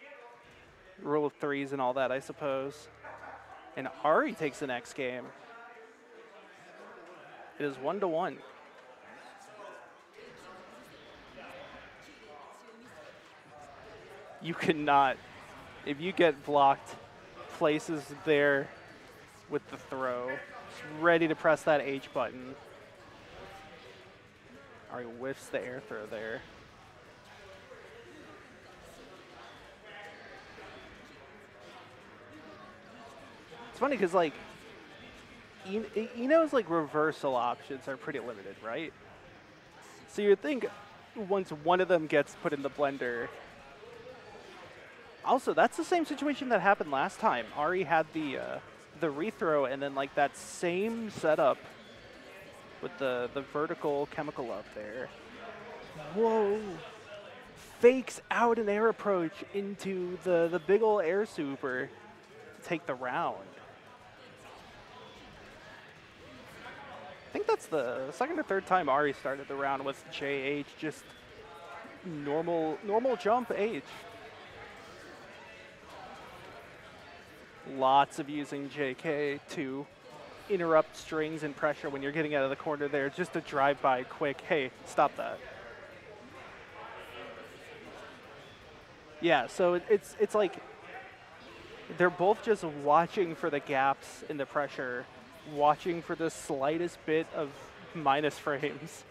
Rule of threes and all that, I suppose. And Ari takes the next game. It is 1-1. You cannot. If you get blocked, Place is there with the throw. Ready to press that H button. Ari whiffs the air throw there. It's funny because like Eno's like reversal options are pretty limited, right? So you'd think once one of them gets put in the blender. Also, that's the same situation that happened last time. Ari had the rethrow and then like that same setup with the vertical Chemical up there. Whoa. Fakes out an air approach into the big ol' air super to take the round. I think that's the second or third time Ari started the round with JH, just normal jump H. Lots of using JK to interrupt strings and pressure when you're getting out of the corner there, just a drive-by quick, hey, stop that. Yeah, so it's like they're both just watching for the gaps in the pressure, watching for the slightest bit of minus frames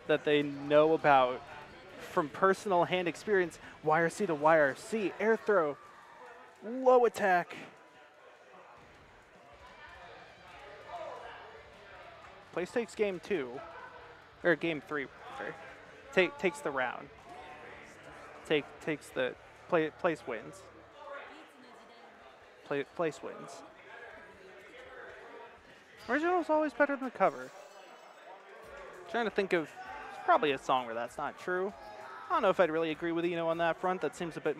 that they know about from personal hand experience. Wire C to wire C, air throw. Low attack. Place takes game 2, or game 3, sorry. Takes the round. Takes the Place wins. Place wins. Original's always better than the cover. Trying to think of, it's probably a song where that's not true. I don't know if I'd really agree with Eno on that front. That seems a bit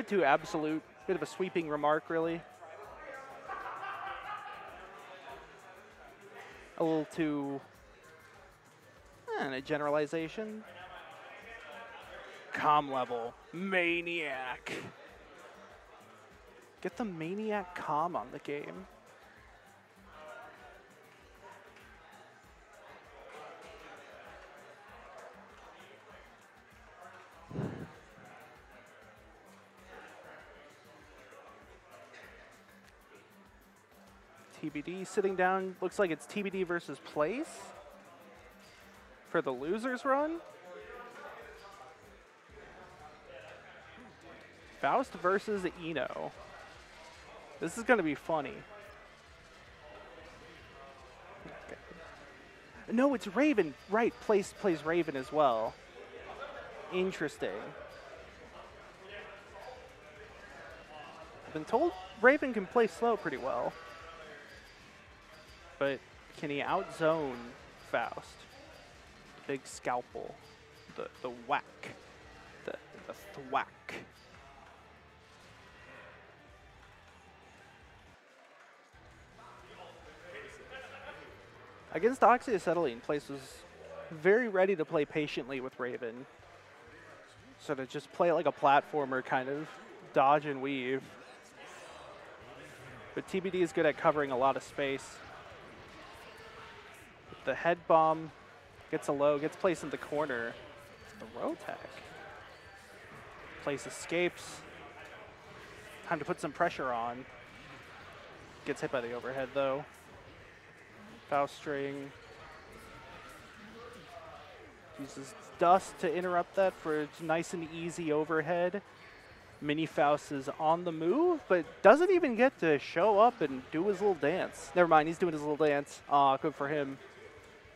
too absolute, bit of a sweeping remark, really. a little too, a generalization. Comm level, Maniac. Get the Maniac comm on the game. TBD sitting down. Looks like it's TBD versus Place for the losers run. Faust versus Eno. This is going to be funny. Okay. No, it's Raven. Right, Place plays Raven as well. Interesting. I've been told Raven can play slow pretty well. But can he outzone Faust? The big scalpel. The whack. The thwack. Against Oxyacetylene, Place was very ready to play patiently with Raven. So to just play it like a platformer, kind of dodge and weave. But TBD is good at covering a lot of space. The head bomb gets a low, gets placed in the corner. The Rotec. Place escapes. Time to put some pressure on. Gets hit by the overhead though. Faust string. Uses dust to interrupt that for a nice and easy overhead. Mini Faust is on the move, but doesn't even get to show up and do his little dance. Never mind, he's doing his little dance. Aw, good for him.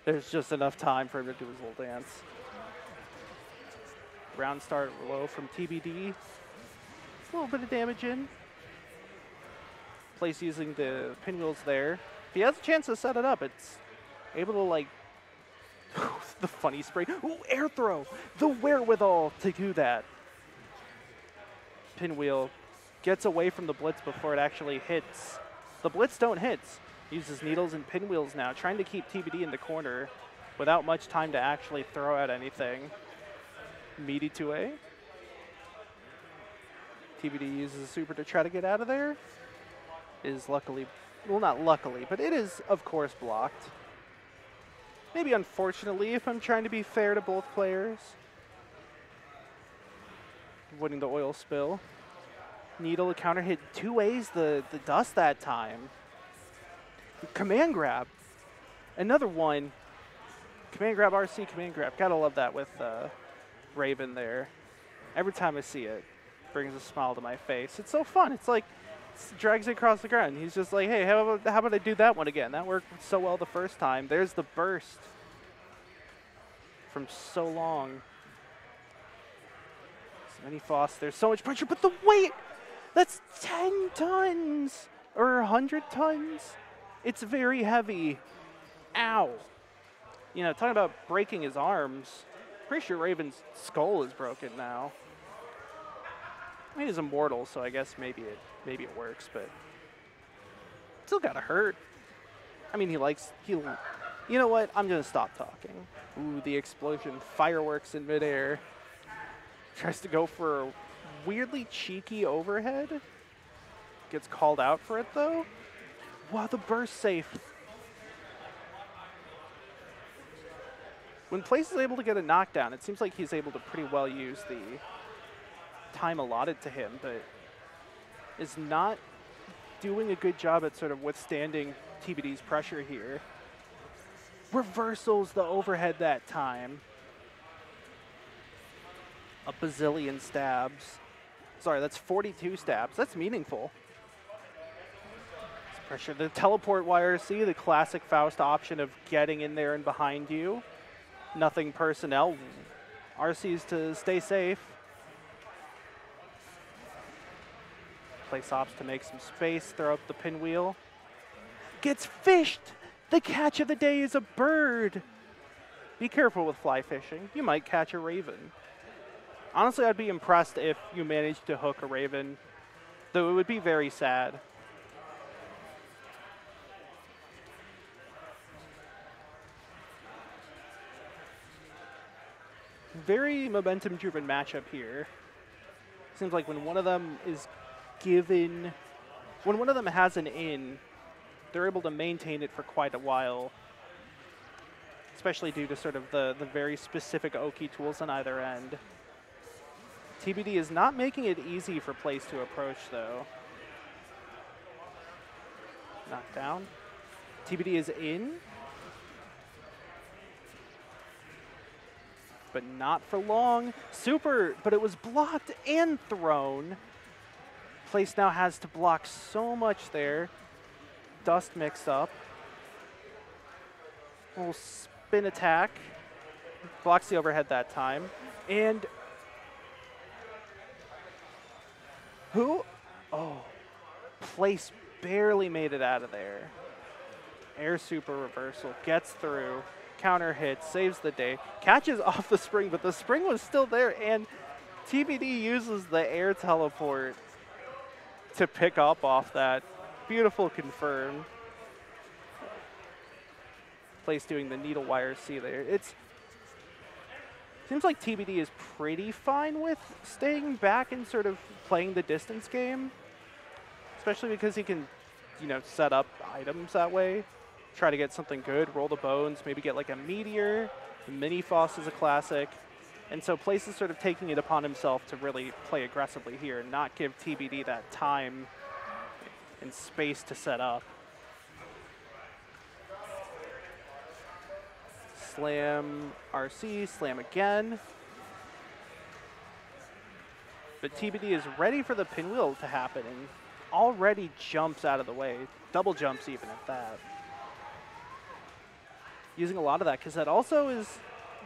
There's just enough time for him to do his little dance. Round start low from TBD. A little bit of damage in. Place using the pinwheels there. If he has a chance to set it up, it's able to, like, the funny spray. Ooh, air throw! The wherewithal to do that. Pinwheel gets away from the blitz before it actually hits. The blitz don't hit. Uses needles and pinwheels now, trying to keep TBD in the corner without much time to actually throw at anything. Meaty 2A. TBD uses a super to try to get out of there. Is luckily, well, not luckily, but it is, of course, blocked. Maybe unfortunately, if I'm trying to be fair to both players. Avoiding the oil spill. Needle to counter hit 2A's the dust that time. Command grab. Another one. Command grab, RC, command grab. Gotta love that with Raven there. Every time I see it, brings a smile to my face. It's so fun. It's like, drags it across the ground. He's just like, hey, how about I do that one again? That worked so well the first time. There's the burst from so long. So many Faust. There's so much pressure, but the weight, that's 10 tons or 100 tons. It's very heavy. Ow. You know, talking about breaking his arms, pretty sure Raven's skull is broken now. I mean, he's immortal, so I guess maybe it works, but still gotta hurt. I mean, you know what? I'm gonna stop talking. Ooh, the explosion, fireworks in midair. Tries to go for a weirdly cheeky overhead. Gets called out for it though. Wow, the burst safe. When Place is able to get a knockdown, it seems like he's able to pretty well use the time allotted to him, but is not doing a good job at sort of withstanding TBD's pressure here. Reversals the overhead that time. A bazillion stabs. Sorry, that's 42 stabs. That's meaningful. It's pressure. The teleport YRC, the classic Faust option of getting in there and behind you. Nothing personnel. RC's to stay safe. Place ops to make some space, throw up the pinwheel. Gets fished! The catch of the day is a bird! Be careful with fly fishing. You might catch a raven. Honestly, I'd be impressed if you managed to hook a raven, though it would be very sad. very momentum-driven matchup here. Seems like when one of them is given, when one of them has an in, they're able to maintain it for quite a while, especially due to sort of the very specific Oki tools on either end. TBD is not making it easy for Place to approach, though. Knocked down. TBD is in. But not for long. Super, but it was blocked and thrown. Place now has to block so much there. Dust mixed up. Little spin attack. Blocks the overhead that time. And who? Oh, Place barely made it out of there. Air super reversal, gets through, counter hit, saves the day, catches off the spring, but the spring was still there, and TBD uses the air teleport to pick up off that. Beautiful confirm. Place doing the needle wire C there. It seems like TBD is pretty fine with staying back and sort of playing the distance game, especially because he can, you know, set up items that way, try to get something good, roll the bones, maybe get like a meteor. Mini Foss is a classic. And so Place is sort of taking it upon himself to really play aggressively here and not give TBD that time and space to set up. Slam RC, slam again. But TBD is ready for the pinwheel to happen and already jumps out of the way. Double jumps even at that. Using a lot of that because that also is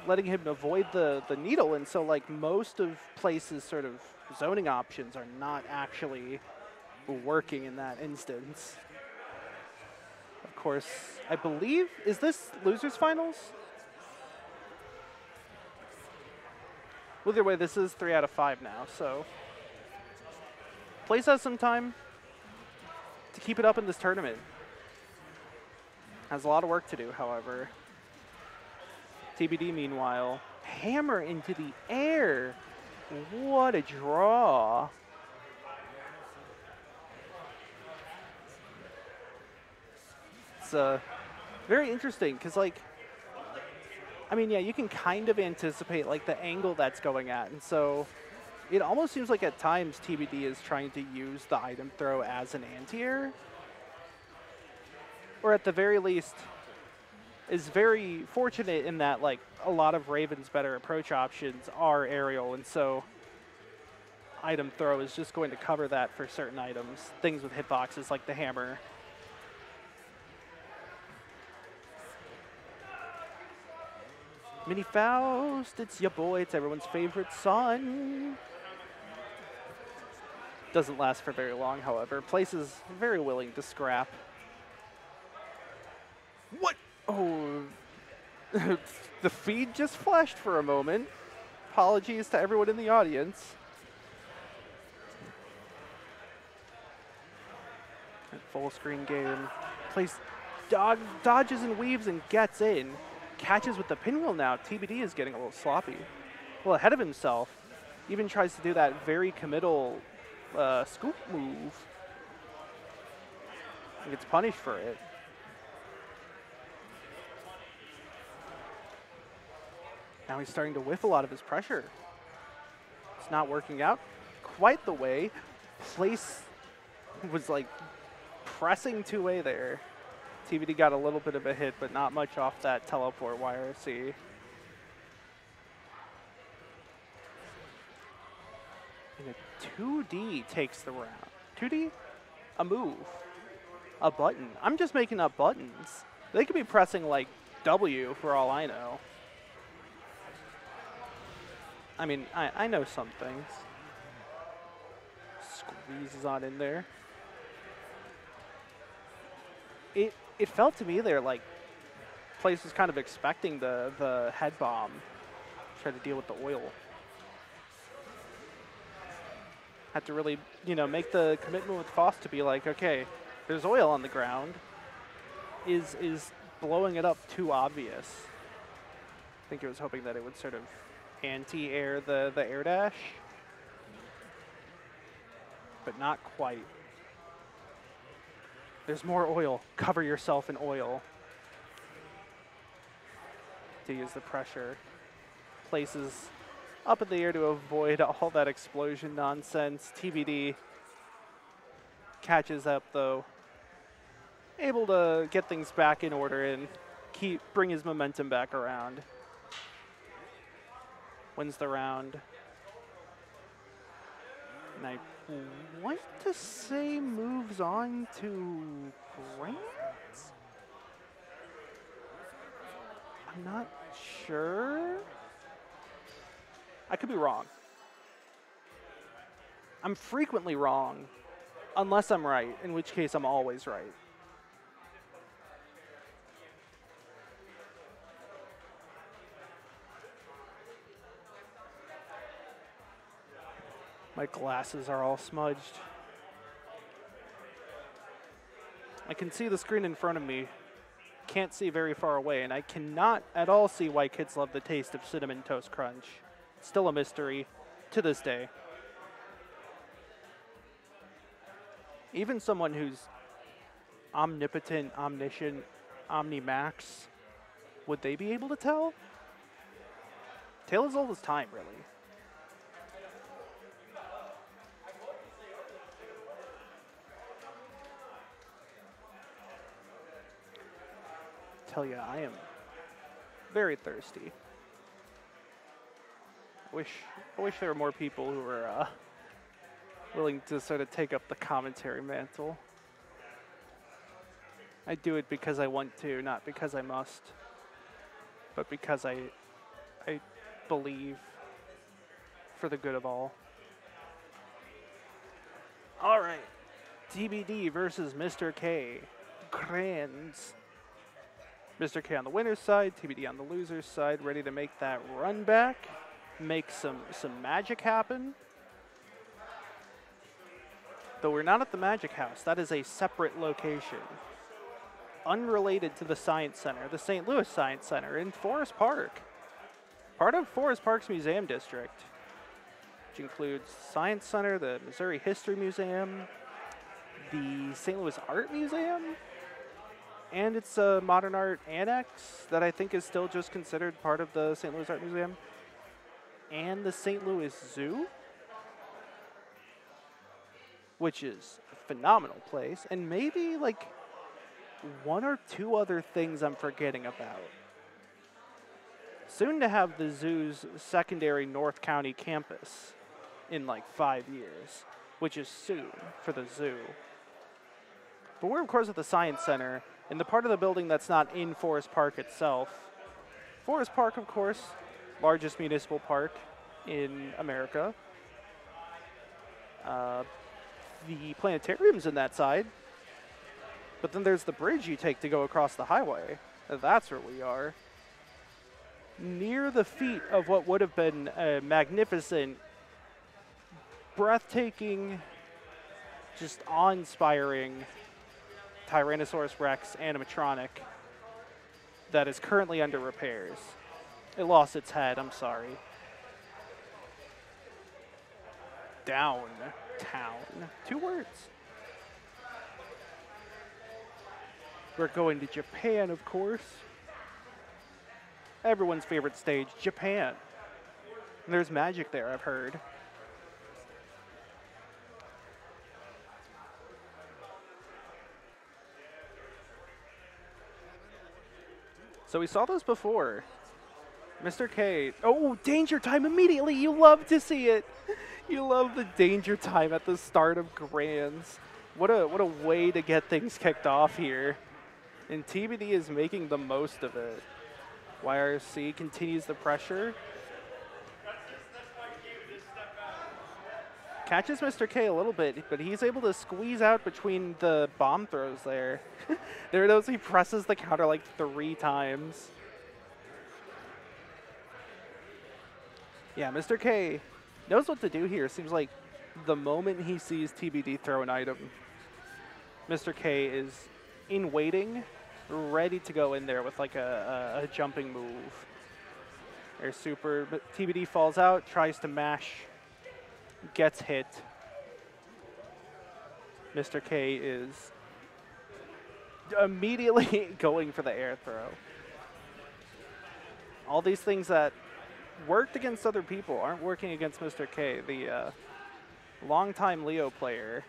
letting him avoid the needle, and so like most of Place's sort of zoning options are not actually working in that instance. Of course, I believe, is this losers finals? Well, either way, this is 3 out of 5 now, so Place has some time to keep it up in this tournament. Has a lot of work to do, however. TBD, meanwhile, hammer into the air. What a draw. It's very interesting because, like, I mean, yeah, you can kind of anticipate, like, the angle that's going at. And so it almost seems like at times TBD is trying to use the item throw as an anti-air. Or at the very least, is very fortunate in that, like, a lot of Raven's better approach options are aerial, and so item throw is just going to cover that for certain items. Things with hitboxes like the hammer. Mini Faust, it's your boy, it's everyone's favorite son. Doesn't last for very long, however. Place is very willing to scrap. What? Oh, the feed just flashed for a moment. Apologies to everyone in the audience. Full screen game. Place dodges and weaves and gets in. Catches with the pinwheel now. TBD is getting a little sloppy. Well, ahead of himself. Even tries to do that very committal scoop move. And gets punished for it. Now he's starting to whiff a lot of his pressure. It's not working out quite the way. Place was like pressing two-way there. TBD got a little bit of a hit, but not much off that teleport YRC. And a 2D takes the round. 2D? A move. A button. I'm just making up buttons. They could be pressing like W for all I know. I mean, I know some things. Squeezes on in there. It felt to me there like Place was kind of expecting the head bomb. Try to deal with the oil. Had to really, you know, make the commitment with Foss to be like, okay, there's oil on the ground. Is blowing it up too obvious? I think it was hoping that it would sort of anti-air the air dash, but not quite. There's more oil. Cover yourself in oil. To use the pressure. Places up in the air to avoid all that explosion nonsense. TBD catches up though. Able to get things back in order and bring his momentum back around. Wins the round. And I want to say moves on to Grant? I'm not sure. I could be wrong. I'm frequently wrong, unless I'm right, in which case I'm always right. My glasses are all smudged. I can see the screen in front of me. Can't see very far away, and I cannot at all see why kids love the taste of Cinnamon Toast Crunch. Still a mystery to this day. Even someone who's omnipotent, omniscient, omnimax, would they be able to tell? Tale as old as time, really. Tell you, I am very thirsty. I wish there were more people who were willing to sort of take up the commentary mantle. I do it because I want to, not because I must, but because I believe for the good of all. All right, TBD versus Mr. K. Grands. Mr. K on the winner's side, TBD on the loser's side, ready to make that run back, make some magic happen. Though we're not at the Magic House, that is a separate location, unrelated to the Science Center, the St. Louis Science Center in Forest Park, part of Forest Park's museum district, which includes Science Center, the Missouri History Museum, the St. Louis Art Museum, and its a modern art annex that I think is still just considered part of the St. Louis Art Museum, and the St. Louis Zoo, which is a phenomenal place, and maybe like one or two other things I'm forgetting about. Soon to have the zoo's secondary North County campus in like 5 years, which is soon for the zoo. But we're of course at the Science Center, in the part of the building that's not in Forest Park itself. Forest Park, of course, largest municipal park in America. The planetarium's in that side. But then there's the bridge you take to go across the highway. That's where we are. Near the feet of what would have been a magnificent, breathtaking, just awe-inspiring Tyrannosaurus Rex animatronic that is currently under repairs. It lost its head, I'm sorry. Downtown. 2 words. We're going to Japan, of course. Everyone's favorite stage, Japan. And there's magic there, I've heard. So we saw this before. Mr. K. Oh, danger time immediately. You love to see it. You love the danger time at the start of Grands. What a way to get things kicked off here. And TBD is making the most of it. YRC continues the pressure. Catches Mr. K a little bit, but he's able to squeeze out between the bomb throws there. There it is, he presses the counter like 3 times. Yeah, Mr. K knows what to do here. Seems like the moment he sees TBD throw an item, Mr. K is in waiting, ready to go in there with like a jumping move. Air super, but TBD falls out, tries to mash, gets hit. Mr. K is immediately going for the air throw. All these things that worked against other people aren't working against Mr. K, the longtime Leo player.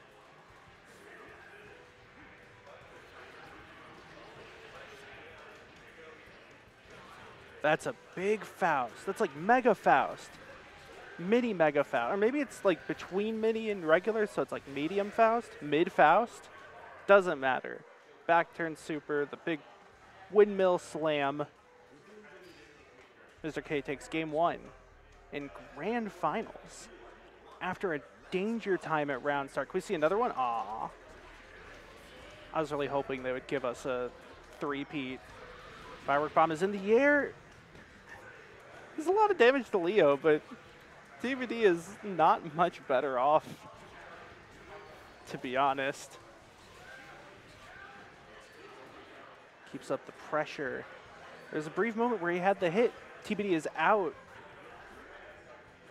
That's a big Faust. That's like Mega Faust. Mini Mega Faust. Or maybe it's like between mini and regular, so it's like medium Faust, mid Faust. Doesn't matter. Back turn super, the big windmill slam. Mr. K takes game 1 in grand finals after a danger time at round start. Can we see another one? Aw. I was really hoping they would give us a three-peat. Firework bomb is in the air. There's a lot of damage to Leo, but TBD is not much better off, to be honest. Keeps up the pressure. There's a brief moment where he had the hit. TBD is out.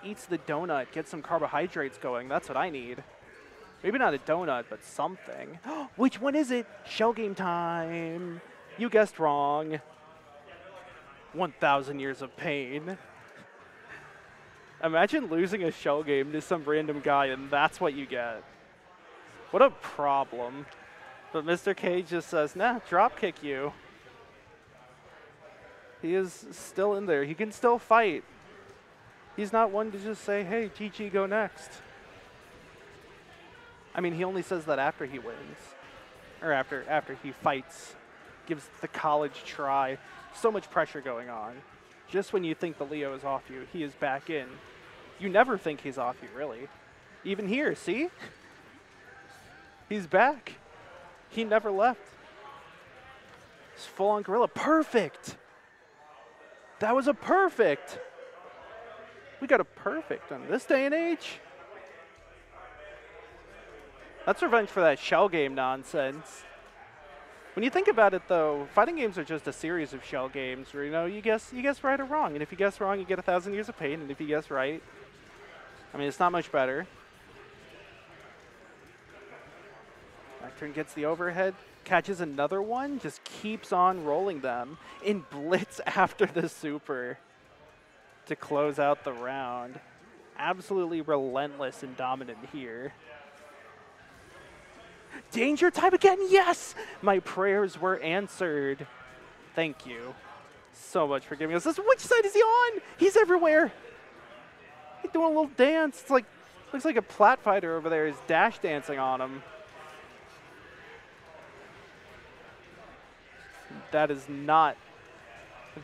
Eats the donut, gets some carbohydrates going. That's what I need. Maybe not a donut, but something. Which one is it? Shell game time. You guessed wrong. 1,000 years of pain. Imagine losing a shell game to some random guy and that's what you get. What a problem. But Mr. K just says, nah, drop kick you. He is still in there. He can still fight. He's not one to just say, hey, GG, go next. I mean, he only says that after he wins. Or after he fights. Gives the college try. So much pressure going on. Just when you think the Leo is off you, he is back in. You never think he's off you, really. Even here, see? He's back. He never left. It's full-on gorilla. Perfect! That was a perfect! We got a perfect in this day and age. That's revenge for that shell game nonsense. When you think about it, though, fighting games are just a series of shell games where, you know, you guess right or wrong. And if you guess wrong, you get 1,000 years of pain. And if you guess right, I mean, it's not much better. Back turn gets the overhead, catches another one, just keeps on rolling them in blitz after the super to close out the round. Absolutely relentless and dominant here. Danger time again, yes! My prayers were answered. Thank you so much for giving us this. Which side is he on? He's everywhere. He's doing a little dance. It's like, looks like a plat fighter over there is dash dancing on him. That is not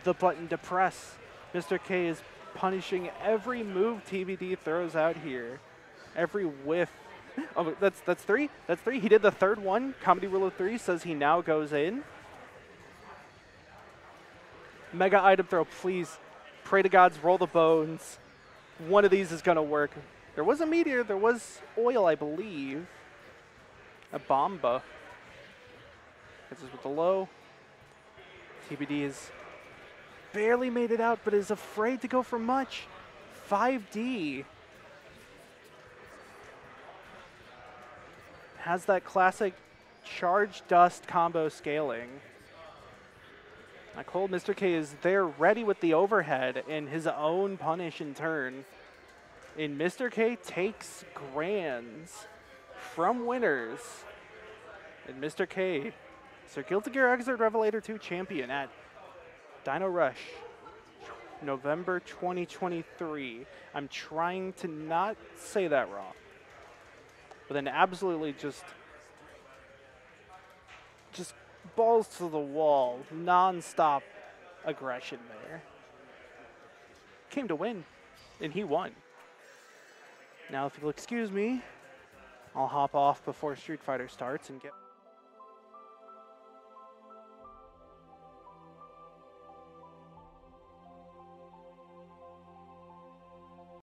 the button to press. Mr. K is punishing every move TBD throws out here. Every whiff. Oh, that's three. That's three. He did the third one. Comedy rule of 3 says he now goes in. Mega item throw, please. Pray to gods, roll the bones. One of these is going to work. There was a meteor. There was oil, I believe. A bomba. This is with the low. TBD has barely made it out, but is afraid to go for much. 5D. Has that classic charge dust combo scaling. Like Cold Mr. K is there ready with the overhead and his own punish in turn. And Mr. K takes grands from winners. And Mr. K, Sir Guilty Gear Exert Revelator 2 champion at Dino Rush, November 2023. I'm trying to not say that wrong. But then absolutely just balls to the wall, non-stop aggression there. Came to win, and he won. Now, if you'll excuse me, I'll hop off before Street Fighter starts and get...